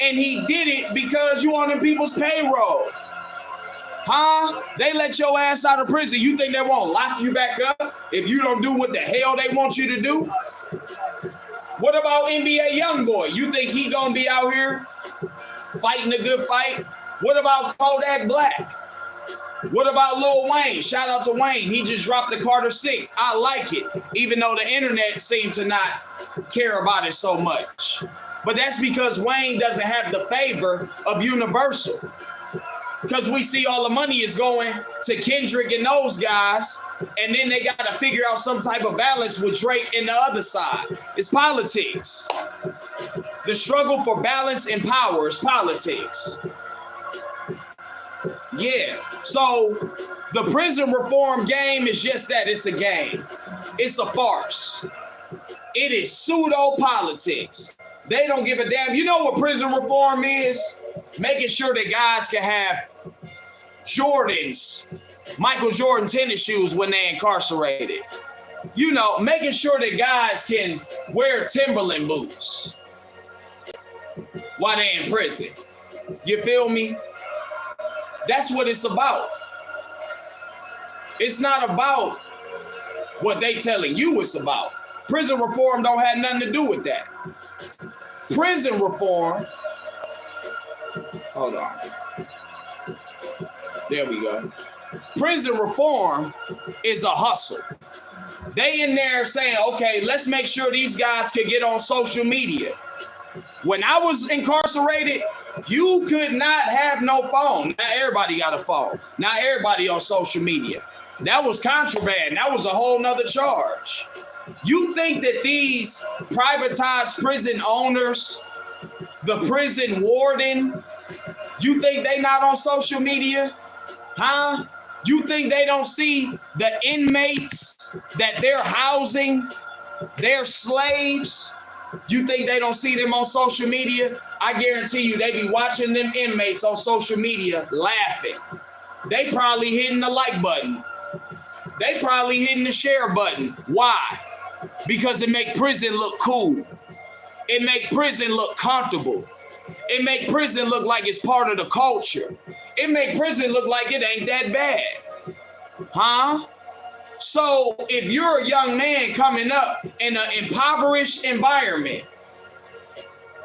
And he did it because you on them people's payroll. They let your ass out of prison. You think they won't lock you back up if you don't do what the hell they want you to do? What about NBA Youngboy? You think he gonna be out here fighting a good fight? What about Kodak Black? What about Lil Wayne? Shout out to Wayne. He just dropped the Carter 6. I like it, even though the internet seemed to not care about it so much. But that's because Wayne doesn't have the favor of Universal. Because we see all the money is going to Kendrick and those guys, and then they got to figure out some type of balance with Drake and the other side. It's politics. The struggle for balance and power is politics. Yeah, so the prison reform game is just that. It's a game. It's a farce. It is pseudo politics. They don't give a damn. You know what prison reform is? Making sure that guys can have Jordans, Michael Jordan tennis shoes when they're incarcerated. You know, making sure that guys can wear Timberland boots while they're in prison. You feel me? That's what it's about. It's not about what they telling you it's about. Prison reform don't have nothing to do with that. Prison reform, hold on. There we go. Prison reform is a hustle. They in there saying, okay, let's make sure these guys can get on social media. When I was incarcerated, you could not have no phone. Now everybody got a phone. Now everybody on social media. That was contraband. That was a whole nother charge. You think that these privatized prison owners, the prison warden, you think they not on social media? You think they don't see the inmates that they're housing, their slaves? You think they don't see them on social media? I guarantee you they be watching them inmates on social media laughing. They probably hitting the like button. They probably hitting the share button. Why? Because it make prison look cool. It make prison look comfortable. It make prison look like it's part of the culture. It make prison look like it ain't that bad. So if you're a young man coming up in an impoverished environment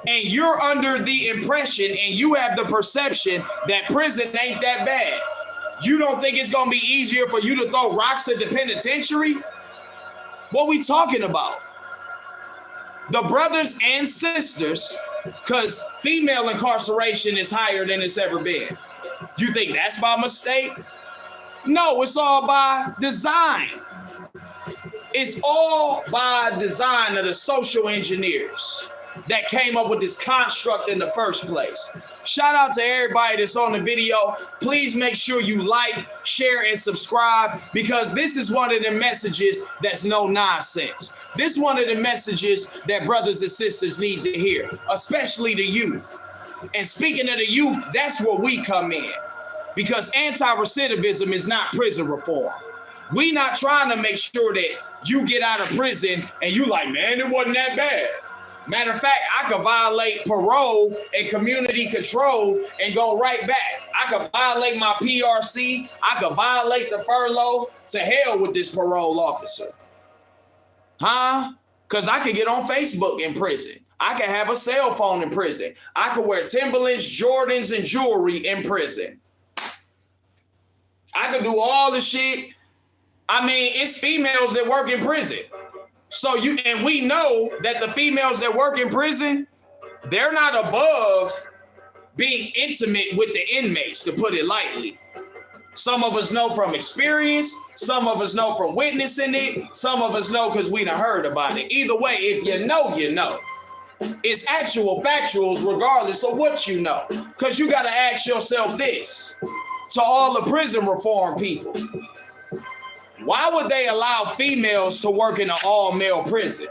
and you're under the impression and you have the perception that prison ain't that bad, you don't think it's going to be easier for you to throw rocks at the penitentiary? What we talking about? The brothers and sisters, because female incarceration is higher than it's ever been. You think that's by mistake? No, it's all by design. It's all by design of the social engineers that came up with this construct in the first place. Shout out to everybody that's on the video. Please make sure you like, share, and subscribe, because this is one of the messages that's no nonsense. This is one of the messages that brothers and sisters need to hear, especially the youth. And speaking of the youth, that's where we come in, because anti-recidivism is not prison reform. We not trying to make sure that you get out of prison and you like, man, it wasn't that bad. Matter of fact, I could violate parole and community control and go right back. I could violate my PRC. I could violate the furlough. To hell with this parole officer. Huh? Because I could get on Facebook in prison. I could have a cell phone in prison. I could wear Timberlands, Jordans, and jewelry in prison. I could do all the shit. I mean, it's females that work in prison. So and we know that the females that work in prison, they're not above being intimate with the inmates, to put it lightly. Some of us know from experience. Some of us know from witnessing it. Some of us know because we done heard about it. Either way, if you know, you know. It's actual factuals regardless of what you know. Because you got to ask yourself this. To all the prison reform people. Why would they allow females to work in an all-male prison?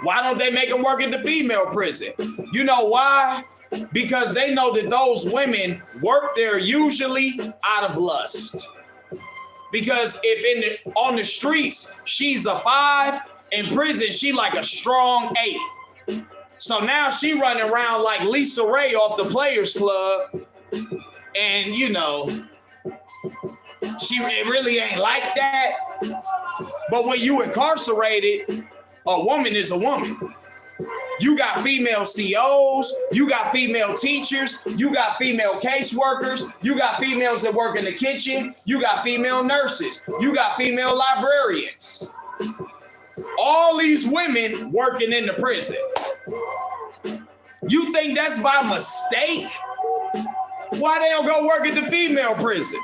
Why don't they make them work in the female prison? You know why? Because they know that those women work there usually out of lust. Because if on the streets, she's a 5, in prison, she like a strong 8. So now she running around like Lisa Ray off the Players Club. And, you know, she really ain't like that. But when you incarcerated, a woman is a woman. You got female COs, you got female teachers, you got female caseworkers, you got females that work in the kitchen, you got female nurses, you got female librarians. All these women working in the prison. You think that's by mistake? Why they don't go work at the female prison?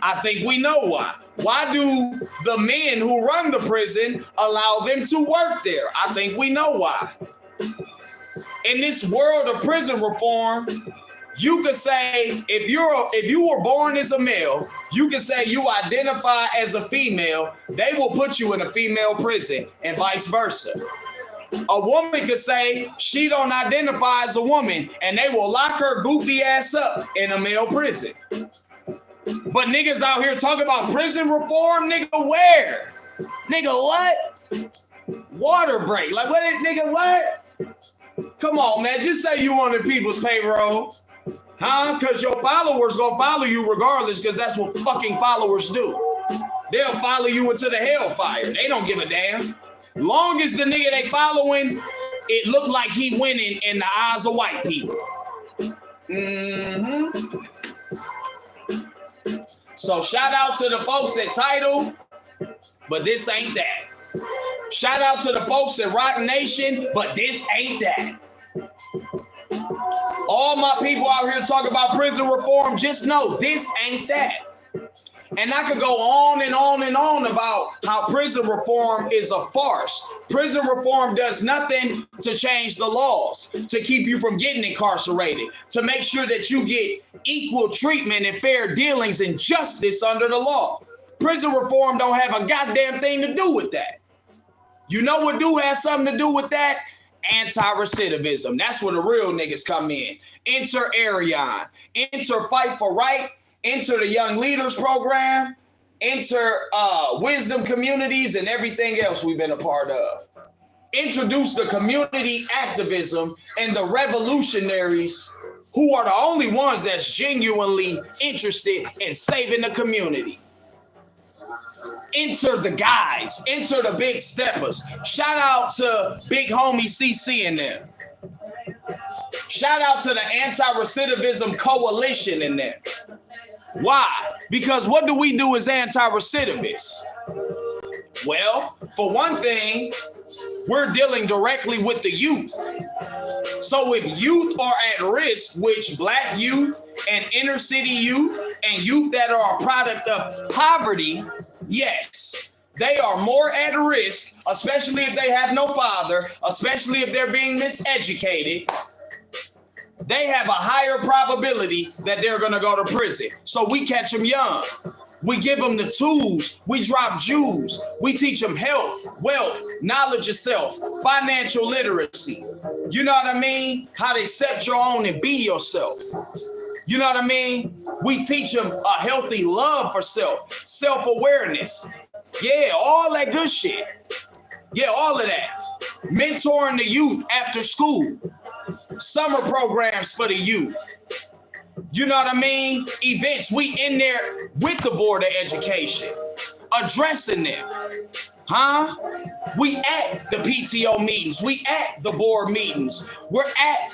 I think we know why. Why do the men who run the prison allow them to work there? I think we know why. In this world of prison reform, you could say if you were born as a male, you can say you identify as a female, they will put you in a female prison and vice versa. A woman could say she don't identify as a woman and they will lock her goofy ass up in a male prison. But niggas out here talking about prison reform, nigga, where? Nigga, what? Water break. Like, what is, nigga, what? Come on, man. Just say you on the people's payroll. Huh? Because your followers gonna follow you regardless, because that's what fucking followers do. They'll follow you into the hellfire. They don't give a damn. Long as the nigga they following, it look like he winning in the eyes of white people. Mm-hmm. So shout out to the folks at Tidal, but this ain't that. Shout out to the folks at Rock Nation, but this ain't that. All my people out here talking about prison reform, just know this ain't that. And I could go on and on and on about how prison reform is a farce. Prison reform does nothing to change the laws, to keep you from getting incarcerated, to make sure that you get equal treatment and fair dealings and justice under the law. Prison reform don't have a goddamn thing to do with that. You know what do have something to do with that? Anti-recidivism. That's where the real niggas come in. Enter Arion. Enter Fight for Right. Enter the Young Leaders Program. Enter Wisdom Communities and everything else we've been a part of. Introduce the community activism and the revolutionaries who are the only ones that's genuinely interested in saving the community. Enter the guys. Enter the big steppers. Shout out to big homie CC in there. Shout out to the Anti-Recidivism Coalition in there. Why? Because what do we do as anti-recidivists? Well, for one thing, we're dealing directly with the youth. So if youth are at risk, which black youth and inner city youth and youth that are a product of poverty, yes, they are more at risk, especially if they have no father, especially if they're being miseducated. they have a higher probability that they're going to go to prison. So we catch them young. We give them the tools. We drop Jews. We teach them health, wealth, knowledge of self, financial literacy. You know what I mean? How to accept your own and be yourself. You know what I mean? We teach them a healthy love for self, self-awareness. Yeah, all that good shit. Yeah, all of that. Mentoring the youth after school. Summer programs for the youth. You know what I mean? Events, we in there with the Board of Education, addressing them. Huh? We at the PTO meetings. We at the board meetings. We're at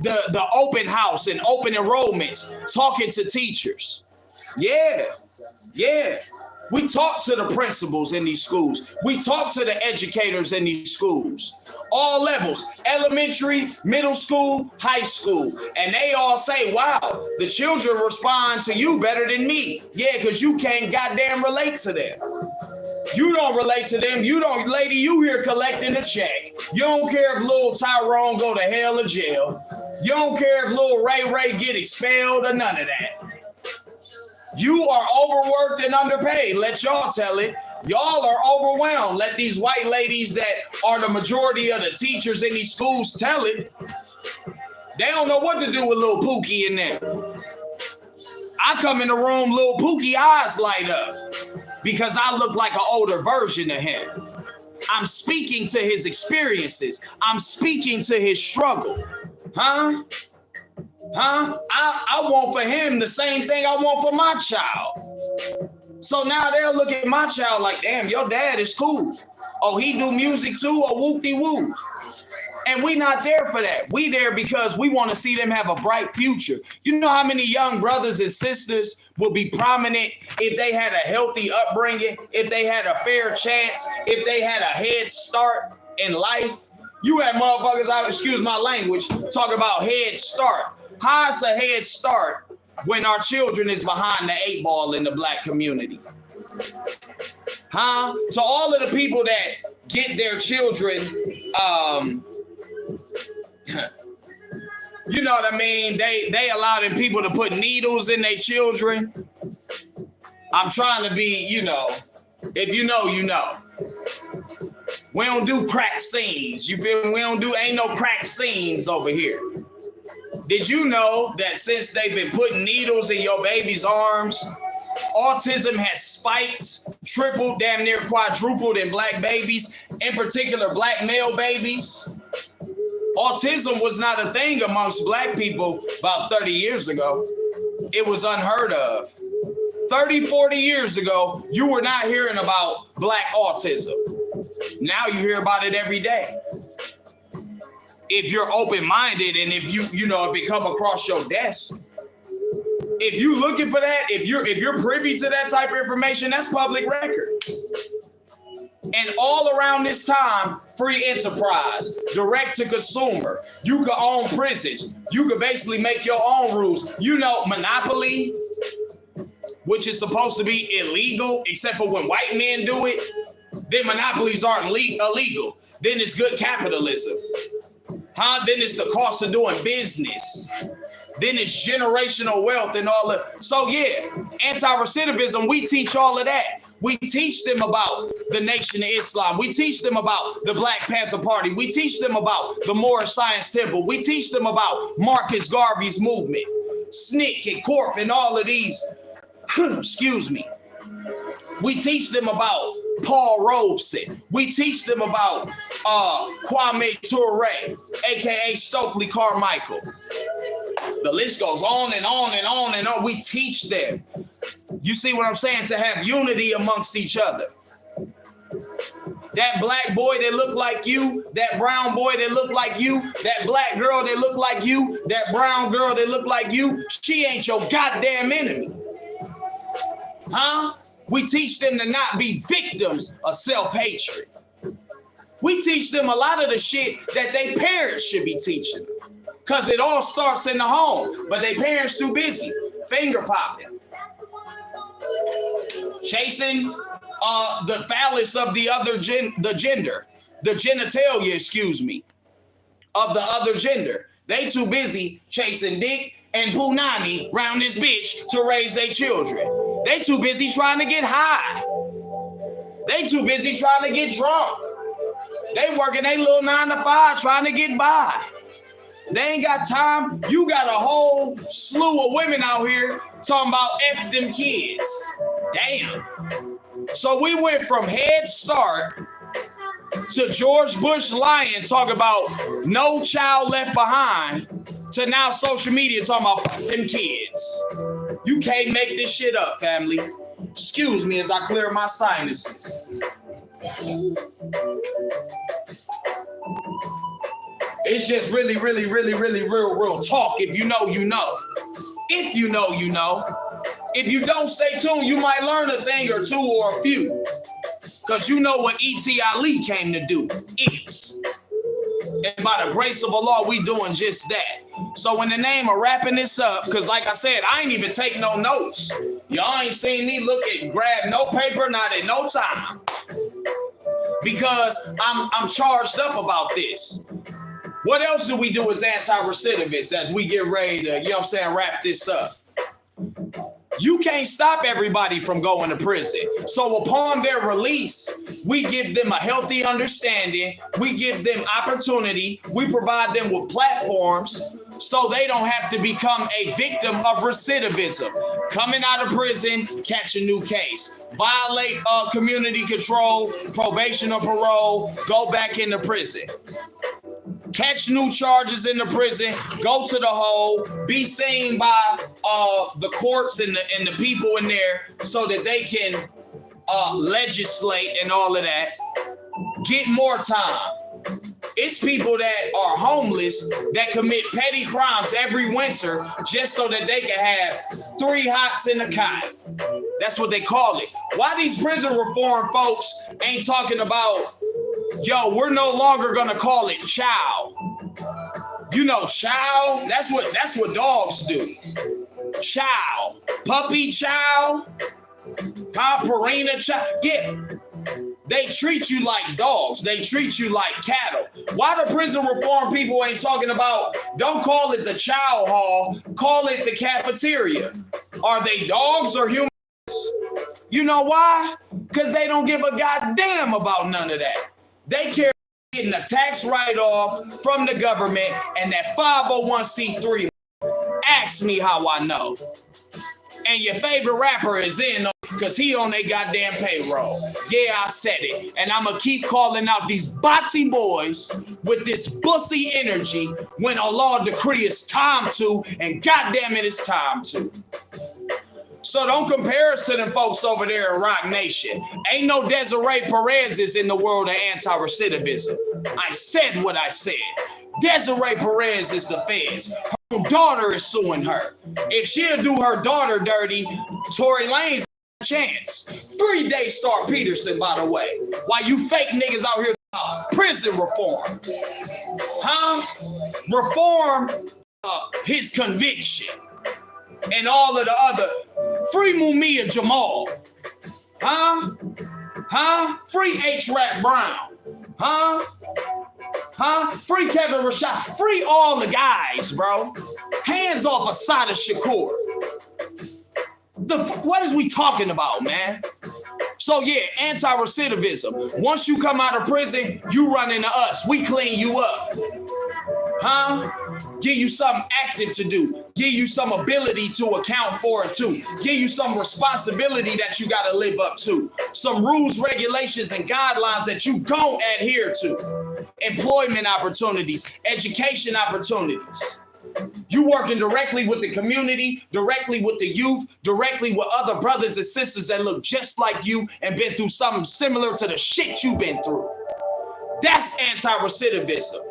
the open house and open enrollments, talking to teachers. Yeah. We talk to the principals in these schools. We talk to the educators in these schools. All levels, elementary, middle school, high school. And they all say, wow, the children respond to you better than me. Yeah, because you can't goddamn relate to them. You don't relate to them. You don't, lady, you here collecting a check. You don't care if little Tyrone go to hell or jail. You don't care if little Ray get expelled or none of that. You are overworked and underpaid. Let y'all tell it. Y'all are overwhelmed. Let these white ladies that are the majority of the teachers in these schools tell it. They don't know what to do with little Pookie in there. I come in the room, little Pookie eyes light up because I look like an older version of him. I'm speaking to his experiences. I'm speaking to his struggle. Huh? I want for him the same thing I want for my child. So now they'll look at my child like, damn, your dad is cool. Oh, he do music too, or whoop-de-woo. And we not there for that. We there because we want to see them have a bright future. You know how many young brothers and sisters will be prominent if they had a healthy upbringing, if they had a fair chance, if they had a head start in life? You had motherfuckers, excuse my language, talk about head start. How is a head start when our children is behind the 8 ball in the black community? Huh? So all of the people that get their children, you know what I mean? They allow them people to put needles in their children. I'm trying to be, you know, if you know, you know. We don't do crack scenes. You feel me? Ain't no crack scenes over here. Did you know that since they've been putting needles in your baby's arms, autism has spiked, tripled, damn near quadrupled in black babies, in particular black male babies? Autism was not a thing amongst black people about 30 years ago. It was unheard of. 30, 40 years ago, you were not hearing about black autism. Now you hear about it every day. If you're open-minded and if if it come across your desk, if you looking for that, if you're privy to that type of information, that's public record. And all around this time, free enterprise, direct to consumer, you could own prisons. You could basically make your own rules. You know, monopoly, which is supposed to be illegal, except for when white men do it, then monopolies aren't illegal. Then it's good capitalism. Then it's the cost of doing business. Then it's generational wealth and all that. So yeah, anti-recidivism, we teach all of that. We teach them about the Nation of Islam. We teach them about the Black Panther Party. We teach them about the Moorish Science Temple. We teach them about Marcus Garvey's movement, SNCC and Corp and all of these. Excuse me. We teach them about Paul Robeson. We teach them about Kwame Ture, aka Stokely Carmichael. The list goes on and on and on and on. We teach them. You see what I'm saying? To have unity amongst each other. That black boy that look like you, that brown boy that look like you, that black girl that look like you, that brown girl that look like you, she ain't your goddamn enemy. Huh? We teach them to not be victims of self-hatred. We teach them a lot of the shit that their parents should be teaching them. Because it all starts in the home. But their parents too busy finger popping. Chasing the phallus of the other gender. The genitalia, excuse me, of the other gender. They too busy chasing dick and punani around this bitch to raise their children. They too busy trying to get high. They too busy trying to get drunk. They working their little 9 to 5 trying to get by. They ain't got time. You got a whole slew of women out here talking about F them kids. Damn. So we went from Head Start to George Bush lying, talking about no child left behind, to now social media talking about them kids. You can't make this shit up, family. Excuse me as I clear my sinuses. It's just really real talk. If you know, you know. If you know, you know. If you don't, stay tuned. You might learn a thing or two or a few. Because you know what E.T. Ali came to do. Eat. And by the grace of Allah, we doing just that. So in the name of wrapping this up, because like I said, I ain't even take no notes. Y'all ain't seen me grab no paper, not at no time. Because I'm charged up about this. What else do we do as anti-recidivists as we get ready to, you know what I'm saying, wrap this up? You can't stop everybody from going to prison. So upon their release, we give them a healthy understanding. We give them opportunity. We provide them with platforms so they don't have to become a victim of recidivism. Coming out of prison, catch a new case. Violate community control, probation or parole, go back into prison. Catch new charges in the prison, go to the hole, be seen by the courts and the people in there so that they can legislate and all of that. Get more time. It's people that are homeless that commit petty crimes every winter just so that they can have 3 hots in a cot. That's what they call it. Why these prison reform folks ain't talking about, yo, we're no longer gonna call it chow. You know, chow, that's what dogs do. Chow. Puppy chow. Purina chow. Yeah. They treat you like dogs. They treat you like cattle. Why the prison reform people ain't talking about, don't call it the chow hall, call it the cafeteria. Are they dogs or humans? You know why? Because they don't give a goddamn about none of that. They care about getting a tax write-off from the government and that 501c3. Ask me how I know. And your favorite rapper is in because he on their goddamn payroll. Yeah, I said it. And I'm going to keep calling out these botsy boys with this bussy energy when Allah decree it's time to, and goddamn it, it's time to. So don't compare us to them folks over there in Rock Nation. Ain't no Desiree Perez's in the world of anti-recidivism. I said what I said. Desiree Perez is the feds. Her daughter is suing her. If she'll do her daughter dirty, Tory Lanez a chance. 3 Daystar Peterson, by the way. Why you fake niggas out here prison reform? Huh? Reform his conviction. And all of the other. Free Mumia Jamal. Huh? Huh? Free H-Rap Brown. Huh? Huh? Free Kevin Rashad. Free all the guys, bro. Hands off Asada Shakur. What is we talking about, man? So yeah, anti-recidivism. Once you come out of prison, you run into us. We clean you up. Huh? Give you something active to do. Give you some ability to account for it too. Give you some responsibility that you got to live up to. Some rules, regulations, and guidelines that you don't adhere to. Employment opportunities, education opportunities. You working directly with the community, directly with the youth, directly with other brothers and sisters that look just like you and been through something similar to the shit you've been through. That's anti-recidivism.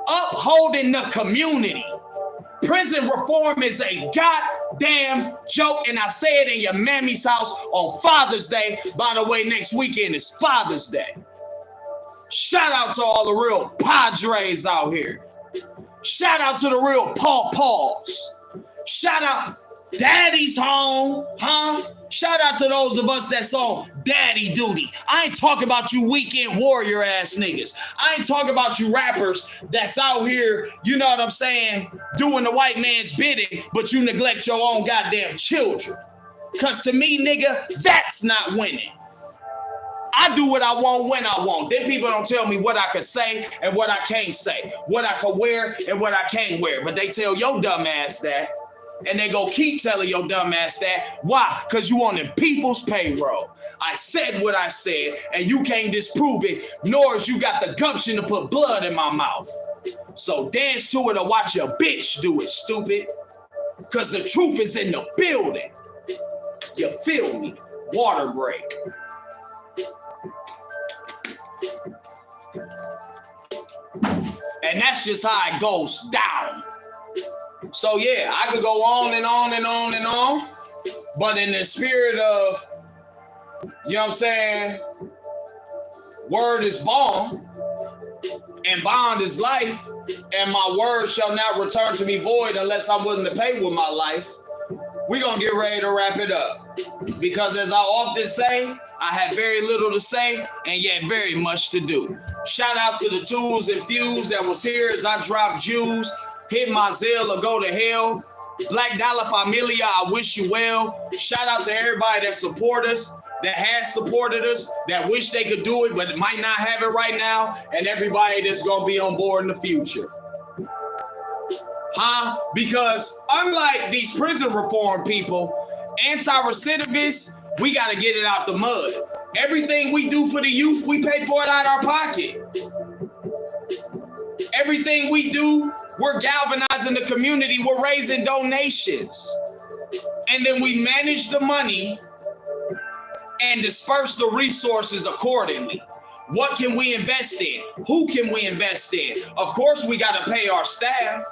Upholding the community. Prison reform is a goddamn joke, and I say it in your mammy's house on Father's Day. By the way, next weekend is Father's Day. Shout out to all the real Padres out here. Shout out to the real Paw Paws. Shout out Daddy's home, huh? Shout out to those of us that's on daddy duty. I ain't talking about you weekend warrior ass niggas. I ain't talking about you rappers that's out here, you know what I'm saying, doing the white man's bidding, but you neglect your own goddamn children. Cause to me, nigga, that's not winning. I do what I want when I want. Then people don't tell me what I can say and what I can't say, what I can wear and what I can't wear. But they tell your dumb ass that, and they go keep telling your dumb ass that. Why? Because you on the people's payroll. I said what I said, and you can't disprove it, nor is you got the gumption to put blood in my mouth. So dance to it or watch your bitch do it, stupid. Because the truth is in the building. You feel me? Water break. And that's just how it goes down. So yeah, I could go on and on and on and on. But in the spirit of, you know what I'm saying, word is bond and bond is life, and my word shall not return to me void unless I'm willing to pay with my life. We're going to get ready to wrap it up. Because as I often say, I have very little to say and yet very much to do. Shout out to the tools and fews that was here as I dropped Jews. Hit my Zelle or go to hell. Black Dollar Familia, I wish you well. Shout out to everybody that support us, that has supported us, that wish they could do it but might not have it right now, and everybody that's going to be on board in the future. Huh? Because unlike these prison reform people, anti-recidivists, we got to get it out the mud. Everything we do for the youth, we pay for it out of our pocket. Everything we do, we're galvanizing the community. We're raising donations. And then we manage the money and disperse the resources accordingly. What can we invest in? Who can we invest in? Of course, we got to pay our staff.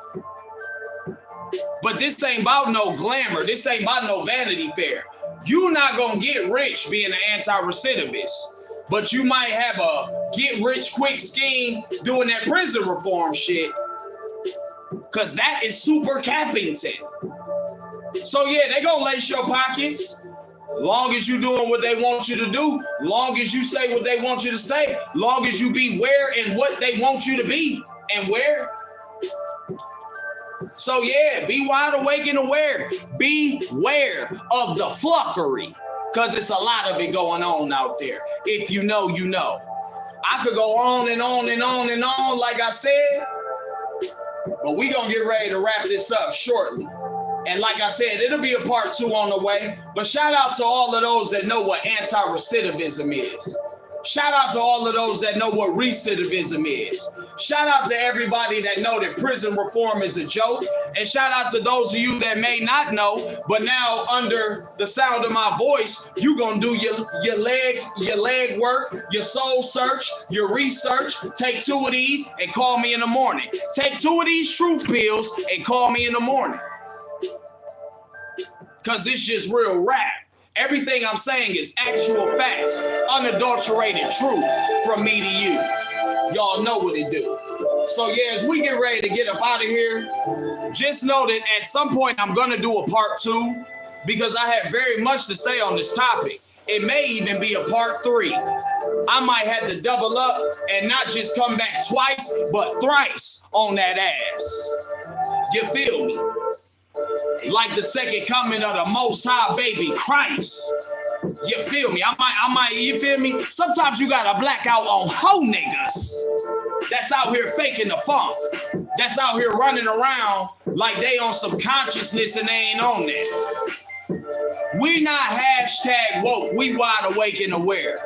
But this ain't about no glamour. This ain't about no Vanity Fair. You're not going to get rich being an anti-recidivist. But you might have a get-rich-quick scheme doing that prison reform shit. Because that is super Cappington. So yeah, they going to lace your pockets. Long as you doing what they want you to do, long as you say what they want you to say, long as you be where and what they want you to be and where. So yeah, be wide awake and aware. Beware of the fluffery, because it's a lot of it going on out there. If you know, you know. I could go on and on and on and on, like I said, but we gonna get ready to wrap this up shortly. And like I said, it'll be a part 2 on the way. But shout out to all of those that know what anti-recidivism is. Shout out to all of those that know what recidivism is. Shout out to everybody that know that prison reform is a joke. And shout out to those of you that may not know, but now under the sound of my voice, you gonna do your leg work, your soul search, your research. Take 2 of these and call me in the morning. Take 2 of these truth pills and call me in the morning. Because it's just real rap. Everything I'm saying is actual facts, unadulterated truth from me to you. Y'all know what it do. So yeah, as we get ready to get up out of here, just know that at some point I'm going to do a part 2 because I have very much to say on this topic. It may even be a part 3. I might have to double up and not just come back twice, but thrice on that ass. You feel me? Like the second coming of the Most High baby Christ. You feel me? I might, you feel me? Sometimes you gotta black out on hoe niggas that's out here faking the funk. That's out here running around like they on some consciousness and they ain't on that. We not hashtag woke, we wide awake and aware.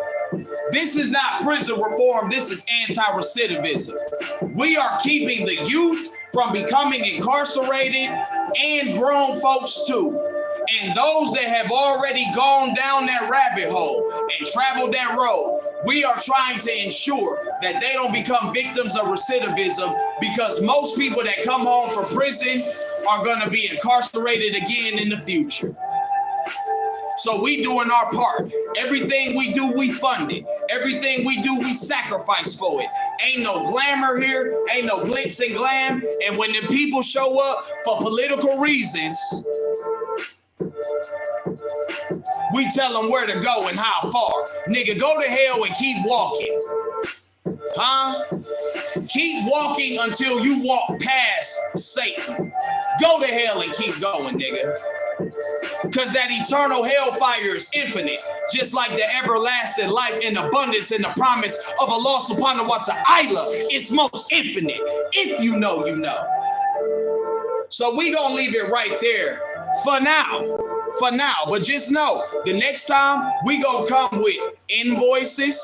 This is not prison reform, this is anti-recidivism. We are keeping the youth from becoming incarcerated and grown folks too. And those that have already gone down that rabbit hole and traveled that road, we are trying to ensure that they don't become victims of recidivism, because most people that come home from prison are going to be incarcerated again in the future. So we doing our part. Everything we do, we fund it. Everything we do, we sacrifice for it. Ain't no glamour here. Ain't no glitz and glam. And when the people show up for political reasons, We tell them where to go and how far. Nigga, go to hell and keep walking. Huh? Keep walking until you walk past Satan. Go to hell and keep going, nigga. Because that eternal hellfire is infinite. Just like the everlasting life and abundance and the promise of Allah subhanahu wa ta'ala. It's most infinite. If you know, you know. So we gonna leave it right there for now. For now, but just know the next time we gonna come with invoices,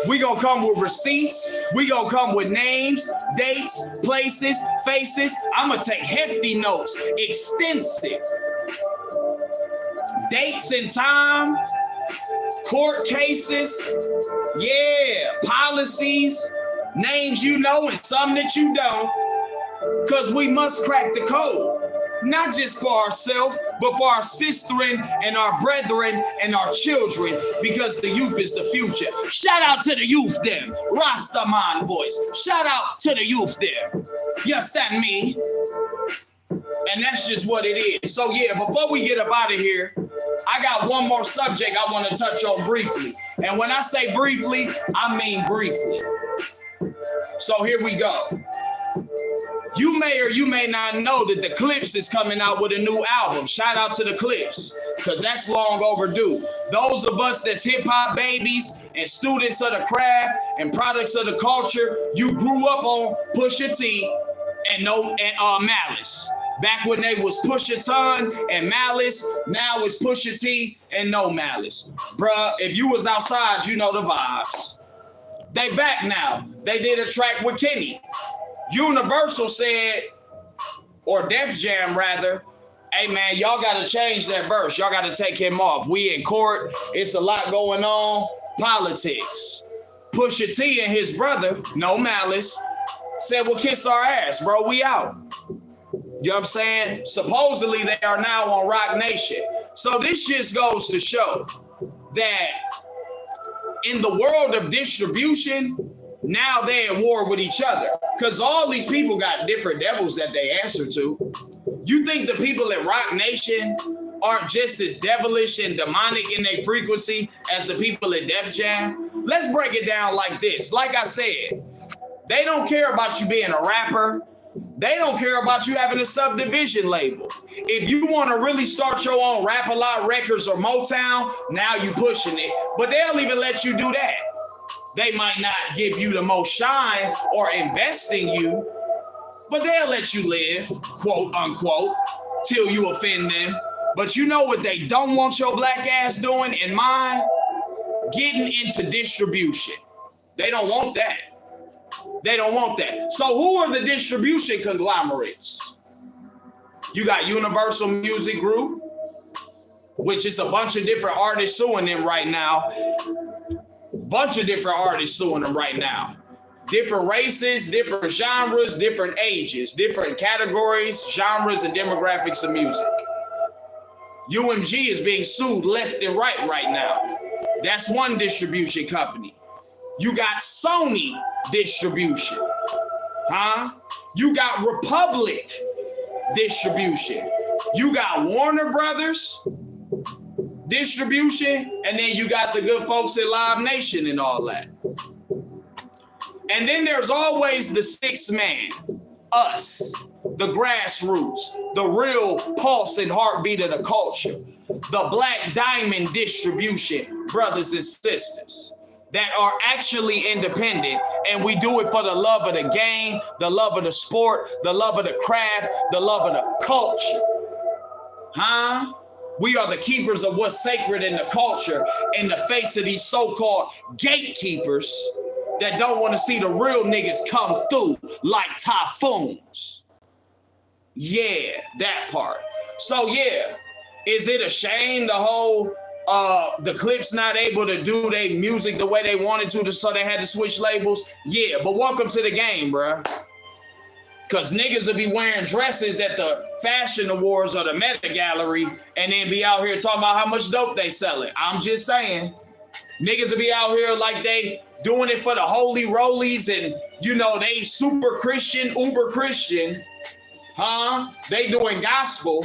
we gonna come with receipts, we gonna come with names, dates, places, faces. I'm gonna take hefty notes, extensive dates and time, court cases, yeah, policies, names you know and some that you don't, because we must crack the code. Not just for ourselves, but for our sisterin and our brethren and our children, because the youth is the future. Shout out to the youth them, Rastaman voice. Shout out to the youth them. Yes, that me. And that's just what it is. So yeah, before we get up out of here, I got one more subject I want to touch on briefly. And when I say briefly, I mean briefly. So here we go. You may or you may not know that the Clips is coming out with a new album. Shout out to the Clips, because that's long overdue. Those of us that's hip-hop babies and students of the craft and products of the culture, you grew up on Pusha T and Malice. Back when they was Pusha Ton and Malice, now it's Pusha T and no Malice. Bruh, if you was outside, you know the vibes. They back now. They did a track with Kenny. Universal said, or Def Jam rather, hey man, y'all gotta change that verse. Y'all gotta take him off. We in court. It's a lot going on. Politics. Pusha T and his brother, no Malice, said, well, kiss our ass, bro. We out. You know what I'm saying? Supposedly they are now on Rock Nation. So this just goes to show that in the world of distribution, now they at war with each other. Because all these people got different devils that they answer to. You think the people at Rock Nation aren't just as devilish and demonic in their frequency as the people at Def Jam? Let's break it down like this. Like I said, they don't care about you being a rapper. They don't care about you having a subdivision label. If you want to really start your own Rap-A-Lot Records or Motown, now you pushing it. But they'll even let you do that. They might not give you the most shine or invest in you, but they'll let you live, quote unquote, till you offend them. But you know what they don't want your black ass doing in mind? Getting into distribution. They don't want that. They don't want that. So who are the distribution conglomerates? You got Universal Music Group, which is a bunch of different artists suing them right now. Bunch of different artists suing them right now. Different races, different genres, different ages, different categories, genres, and demographics of music. UMG is being sued left and right now. That's one distribution company. You got Sony Distribution. Huh? You got Republic Distribution. You got Warner Brothers Distribution, and then you got the good folks at Live Nation and all that. And then there's always the sixth man, us, the grassroots, the real pulse and heartbeat of the culture, the Black Diamond Distribution brothers and sisters that are actually independent, and we do it for the love of the game, the love of the sport, the love of the craft, the love of the culture. Huh? We are the keepers of what's sacred in the culture in the face of these so-called gatekeepers that don't want to see the real niggas come through like typhoons. Yeah, that part. So yeah, is it a shame the whole the Clips not able to do their music the way they wanted to, so they had to switch labels? Yeah, but welcome to the game, bruh. Because niggas will be wearing dresses at the fashion awards or the Meta Gallery and then be out here talking about how much dope they selling. I'm just saying. Niggas will be out here like they doing it for the holy rollies and, you know, they super Christian, uber Christian. Huh? They doing gospel.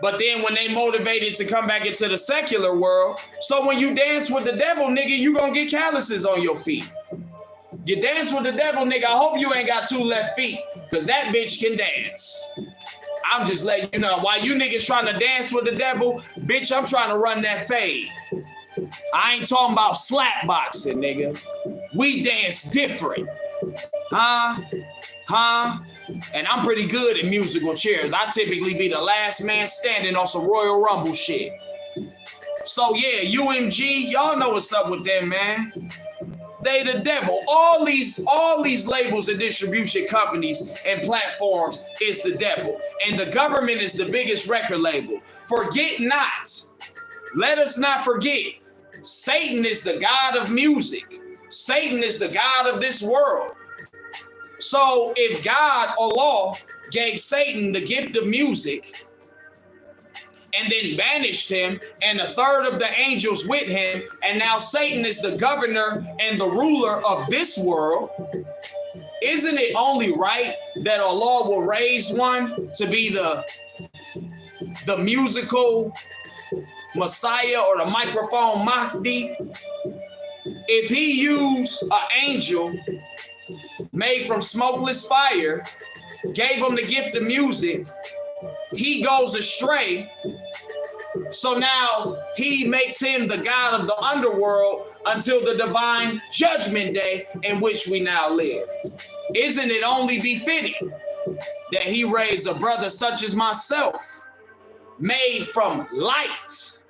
But then when they motivated to come back into the secular world, so when you dance with the devil, nigga, you gonna get calluses on your feet. You dance with the devil, nigga, I hope you ain't got 2 left feet, because that bitch can dance. I'm just letting you know, while you niggas trying to dance with the devil, bitch, I'm trying to run that fade. I ain't talking about slap boxing, nigga. We dance different. Huh? And I'm pretty good at musical chairs. I typically be the last man standing on some Royal Rumble shit. So yeah, UMG, y'all know what's up with them, man. They the devil. All these labels and distribution companies and platforms is the devil. And the government is the biggest record label. Forget not. Let us not forget. Satan is the god of music. Satan is the god of this world. So if God, Allah, gave Satan the gift of music and then banished him and 1/3 of the angels with him, and now Satan is the governor and the ruler of this world, isn't it only right that Allah will raise one to be the musical Messiah or the microphone Mahdi? If he used an angel made from smokeless fire, gave him the gift of music, he goes astray. So now he makes him the god of the underworld until the divine judgment day in which we now live. Isn't it only befitting that he raised a brother such as myself, made from light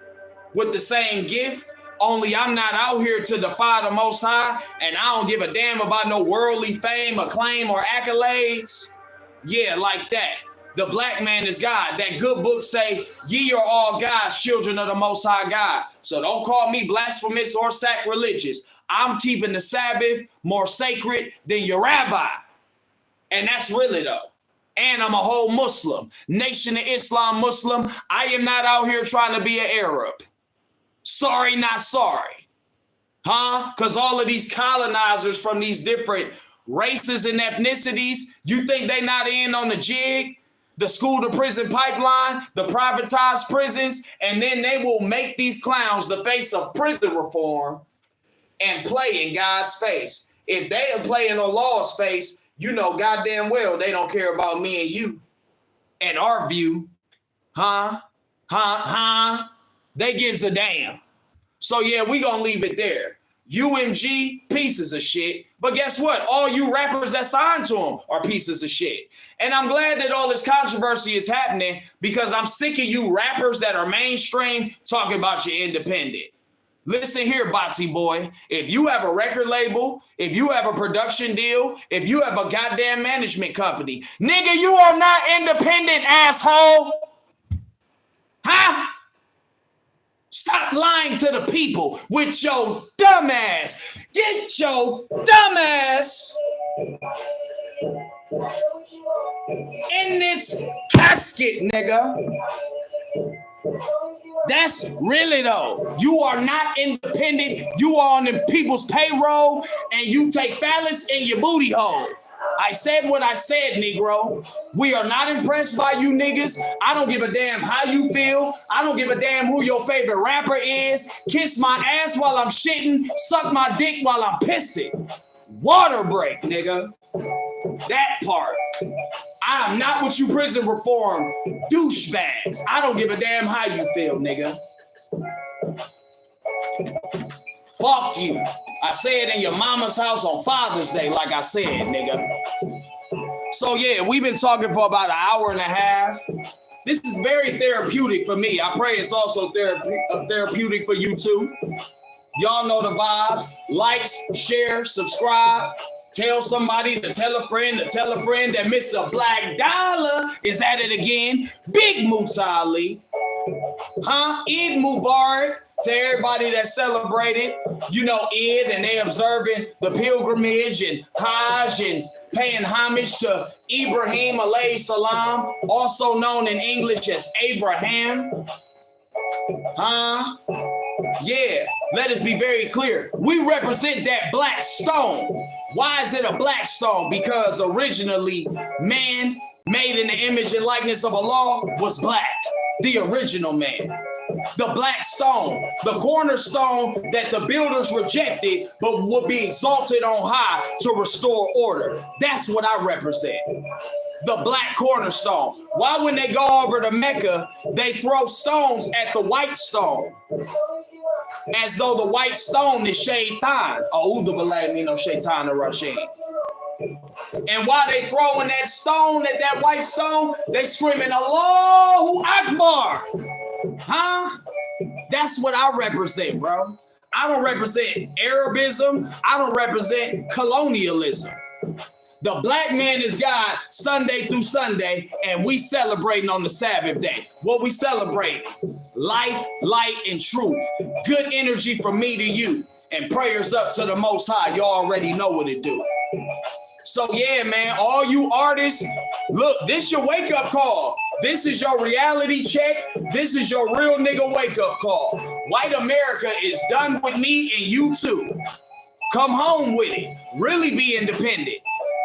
with the same gift? Only I'm not out here to defy the Most High, and I don't give a damn about no worldly fame, acclaim, or accolades. Yeah, like that. The black man is God. That good book say, ye are all God's children of the Most High God. So don't call me blasphemous or sacrilegious. I'm keeping the Sabbath more sacred than your rabbi. And that's really though. And I'm a whole Muslim. Nation of Islam Muslim. I am not out here trying to be an Arab. Sorry, not sorry. Huh? Because all of these colonizers from these different races and ethnicities, you think they not in on the jig? The school to prison pipeline, the privatized prisons, and then they will make these clowns the face of prison reform and play in God's face. If they are playing on Law's face, you know goddamn well they don't care about me and you and our view. Huh? They gives a damn. So yeah, we gonna leave it there. UMG, pieces of shit. But guess what? All you rappers that signed to them are pieces of shit. And I'm glad that all this controversy is happening because I'm sick of you rappers that are mainstream talking about your independent. Listen here, Bati boy. If you have a record label, if you have a production deal, if you have a goddamn management company, nigga, you are not independent, asshole. Huh? Stop lying to the people with your dumb ass. Get your dumb ass in this casket, nigga. That's really though. You are not independent. You are on the people's payroll and you take phallus in your booty hole. I said what I said, Negro. We are not impressed by you niggas. I don't give a damn how you feel. I don't give a damn who your favorite rapper is. Kiss my ass while I'm shitting. Suck my dick while I'm pissing. Water break, nigga. That part. I am not with you prison reform douchebags. I don't give a damn how you feel, nigga. Fuck you. I said in your mama's house on Father's Day, like I said, nigga. So yeah, we've been talking for about an hour and a half. This is very therapeutic for me. I pray it's also therapeutic for you too. Y'all know the vibes. Like, share, subscribe. Tell somebody to tell a friend that Mr. Black Dollar is at it again. Big Mutali. Huh? Eid Mubarak to everybody that celebrated, you know, Eid, and they observing the pilgrimage and Hajj and paying homage to Ibrahim alayhi salam, also known in English as Abraham. Huh? Yeah, let us be very clear. We represent that black stone. Why is it a black stone? Because originally, man made in the image and likeness of Allah was black. the original man, the black stone, the cornerstone that the builders rejected, but would be exalted on high to restore order. That's what I represent. The black cornerstone. Why when they go over to Mecca, they throw stones at the white stone? As though the white stone is Shaitan. A'udhu billahi minash shaitanir rajim. And while they throwing that stone at that white stone, they screaming, Allahu Akbar. Huh? That's what I represent, bro. I don't represent Arabism. I don't represent colonialism. The black man is God Sunday through Sunday, and we celebrating on the Sabbath day. What we celebrate? Life, light, and truth. Good energy from me to you. And prayers up to the Most High. You already know what it do. So yeah, man, all you artists, look, this your wake-up call. This is your reality check. This is your real nigga wake-up call. White America is done with me and you too. Come home with it. Really be independent.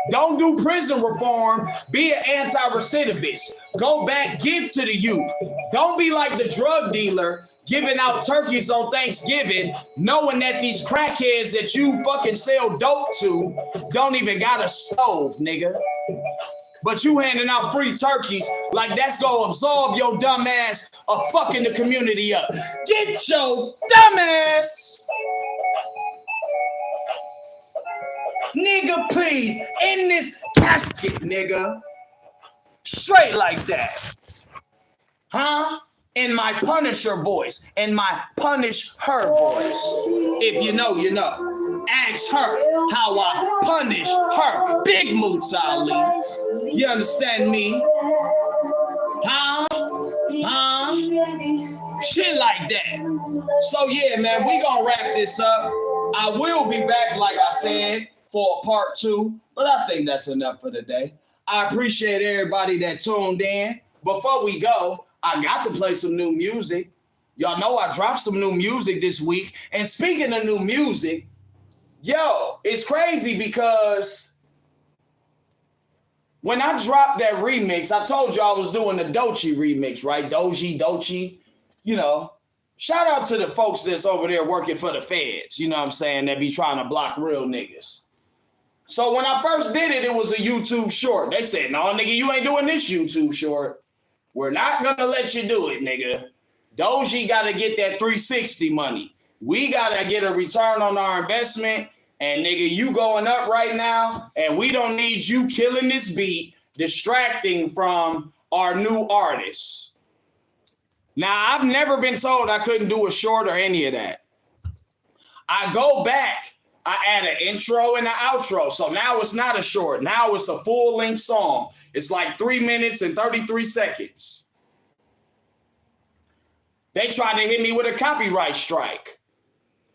Don't do prison reform. Be an anti-recidivist. Go back, give to the youth. Don't be like the drug dealer giving out turkeys on Thanksgiving, knowing that these crackheads that you fucking sell dope to don't even got a stove, nigga. But you handing out free turkeys like that's gonna absolve your dumb ass of fucking the community up. Get your dumb ass! Nigga, please, in this casket, nigga. Straight like that. Huh? In my Punisher voice, in my punish her voice. If you know, you know. Ask her how I punish her. Big Moots Ali. You understand me? Huh? Huh? Shit like that. So yeah, man, we gonna wrap this up. I will be back, like I said, for part 2, but I think that's enough for today. I appreciate everybody that tuned in. Before we go, I got to play some new music. Y'all know I dropped some new music this week. And speaking of new music, yo, it's crazy because when I dropped that remix, I told you I was doing the Dochi remix, right? Dochi, you know. Shout out to the folks that's over there working for the feds, you know what I'm saying, that be trying to block real niggas. So when I first did it, it was a YouTube short. They said, no, nigga, you ain't doing this YouTube short. We're not going to let you do it, nigga. Doji got to get that 360 money. We got to get a return on our investment. And, nigga, you going up right now, and we don't need you killing this beat, distracting from our new artists. Now, I've never been told I couldn't do a short or any of that. I go back. I add an intro and an outro. So now it's not a short. Now it's a full-length song. It's like 3 minutes and 33 seconds. They tried to hit me with a copyright strike.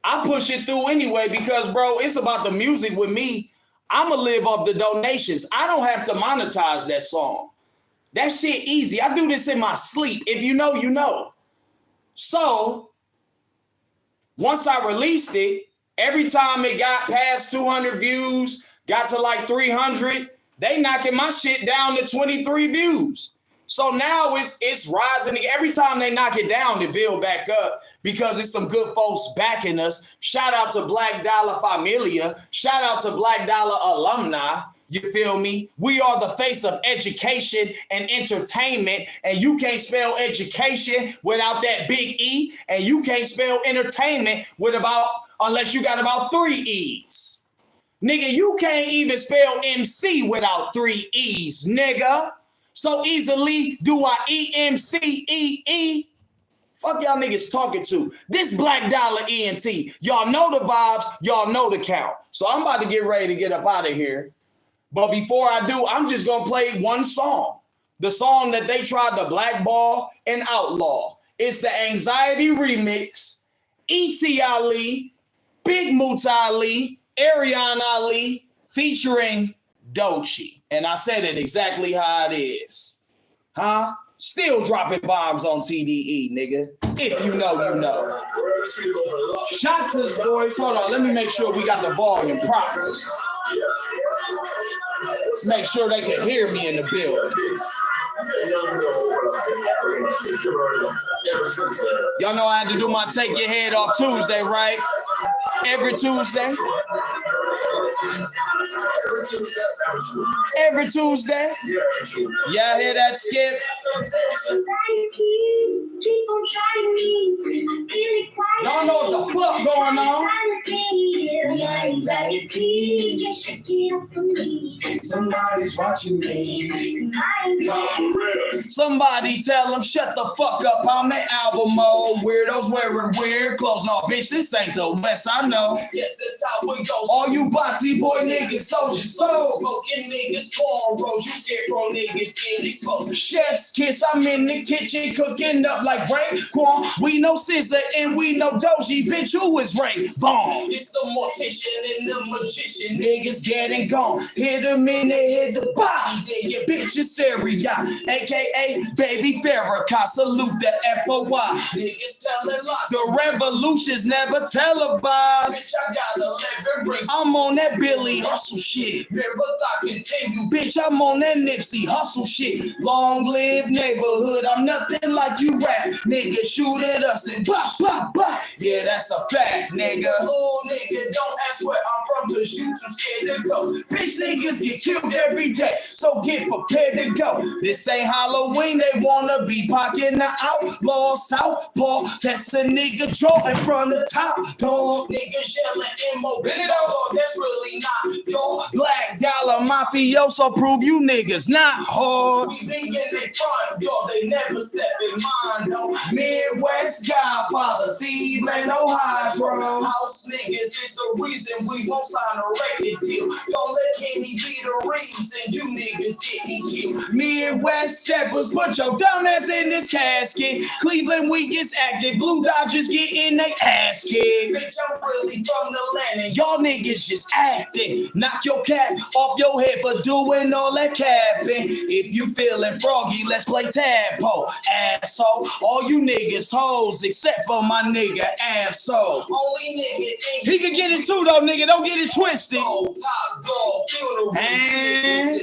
I push it through anyway because, bro, it's about the music with me. I'm going to live off the donations. I don't have to monetize that song. That shit easy. I do this in my sleep. If you know, you know. So once I released it, every time it got past 200 views, got to like 300, they knocking my shit down to 23 views. So now it's rising. Every time they knock it down, they build back up because it's some good folks backing us. Shout out to Black Dollar Familia. Shout out to Black Dollar Alumni. You feel me? We are the face of education and entertainment, and you can't spell education without that big E, and you can't spell entertainment unless you got about 3 E's. Nigga, you can't even spell MC without 3 E's, nigga. So easily do I EMCEE. Fuck y'all niggas talking to. This Black Dollar ENT. Y'all know the vibes. Y'all know the count. So I'm about to get ready to get up out of here. But before I do, I'm just going to play one song. The song that they tried to blackball and outlaw. It's the Anxiety remix. E.T. Ali, Big Moot Ali, Ariane Ali, featuring Dochi. And I said it exactly how it is. Huh? Still dropping bombs on TDE, nigga. If you know, you know. Shots to this voice. Hold on, let me make sure we got the volume proper. Make sure they can hear me in the building. Y'all know I had to do my Take Your Head Off Tuesday, right? Every Tuesday. Every Tuesday. Y'all hear that, Skip? Y'all know what the fuck going on? Somebody's watching me. Somebody tell them shut the fuck up. I'm in album mode. Weirdos wearing weird clothes. No, bitch, this ain't the West. I know. Yes, that's how it goes. All you Bati boy niggas, soldier soul. Smoking niggas, cornrows. You scared pro niggas get exposed. Chef's kiss. I'm in the kitchen cooking up like Raekwon. We know Scissor and we know Doji. Bitch, who is Ray Vaughn? It's a mortician and the magician. Niggas getting gone. Hit them in the head to body. Then your bitch is Syria, aka Baby Farrakhan. Salute the FOI. Niggas telling lies. The revolution's never televised. Bitch, I got 11 rings. I'm on that Billy Hustle shit. Never thought continue. Bitch, I'm on that Nipsey Hustle shit. Long live neighborhood. I'm nothing like you rap. Nigga, shoot at us and blah, blah, blah. Yeah, that's a fact, nigga. Oh, nigga, don't ask where I'm from, cause you too scared to go. Bitch, niggas get killed every day, so get prepared to go. This ain't Halloween, they wanna be pocketing the outlaw southpaw. Test a nigga jaw in front of top dog. Niggas yelling MO, that's really not your Black Dollar mafioso. Prove you niggas not hard. We be in the front door, they never step in mine, no. Midwest Godfather, T-Land, Ohio. House niggas is the reason we won't sign a record deal. Don't let Kenny be the reason you niggas getting killed. Midwest steppers, put your dumb ass in this casket. Cleveland we gets active, Blue Dodgers getting their ass kicked. Bitch, I'm really from the land and y'all niggas just acting. Knock your cap off your head for doing all that capping. If you feeling froggy, let's play tadpole. Asshole, all you niggas hoes except for my nigga Absol. Only nigga he can get it too though, nigga. Don't get it twisted. And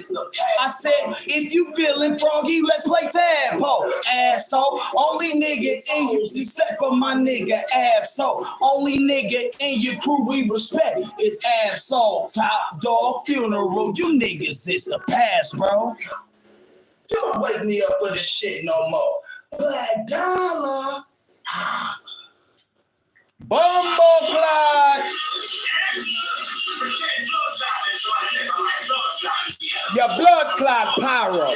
I said, if you feeling froggy, let's play tadpole. Asshole, only nigga in you except for my nigga Absol. Only nigga in your crew we respect is Absol. Top dog funeral, you niggas is the past, bro. Don't wake me up for this shit no more. Black Dollar. Bumble Clyde. Your blood clot pyro.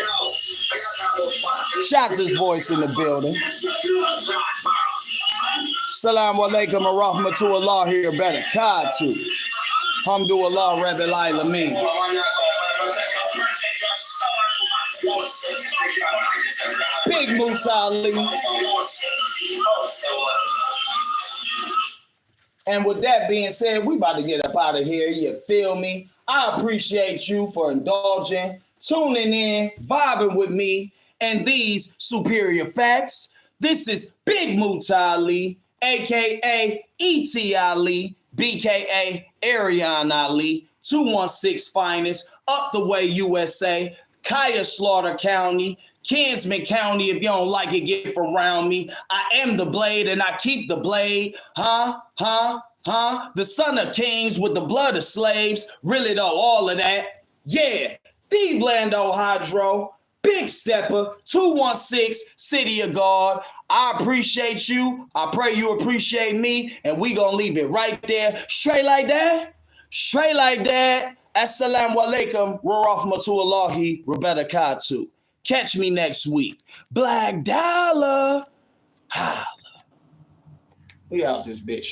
Shotter's voice in the building. Assalamu alaikum wa rahmatullah here, better katu. Hamdulillah, Rabbil Alameen. Big Mutali. And with that being said, we about to get up out of here. You feel me? I appreciate you for indulging, tuning in, vibing with me, and these superior facts. This is Big Mutali, a.k.a. E.T. Ali, b.k.a. Ariana Ali, 216 Finest, up the way USA, Kaya Slaughter County, Kinsman County. If you don't like it, get from around me. I am the blade and I keep the blade. The son of kings with the blood of slaves. Really though, all of that. Yeah, Thievlando Hydro, Big Stepper, 216, City of God. I appreciate you. I pray you appreciate me. And we gonna leave it right there. Straight like that. Straight like that. Assalamu alaikum wa rahmatullahi wa barakatuh. Catch me next week. Black Dollar. Holla. We out this bitch.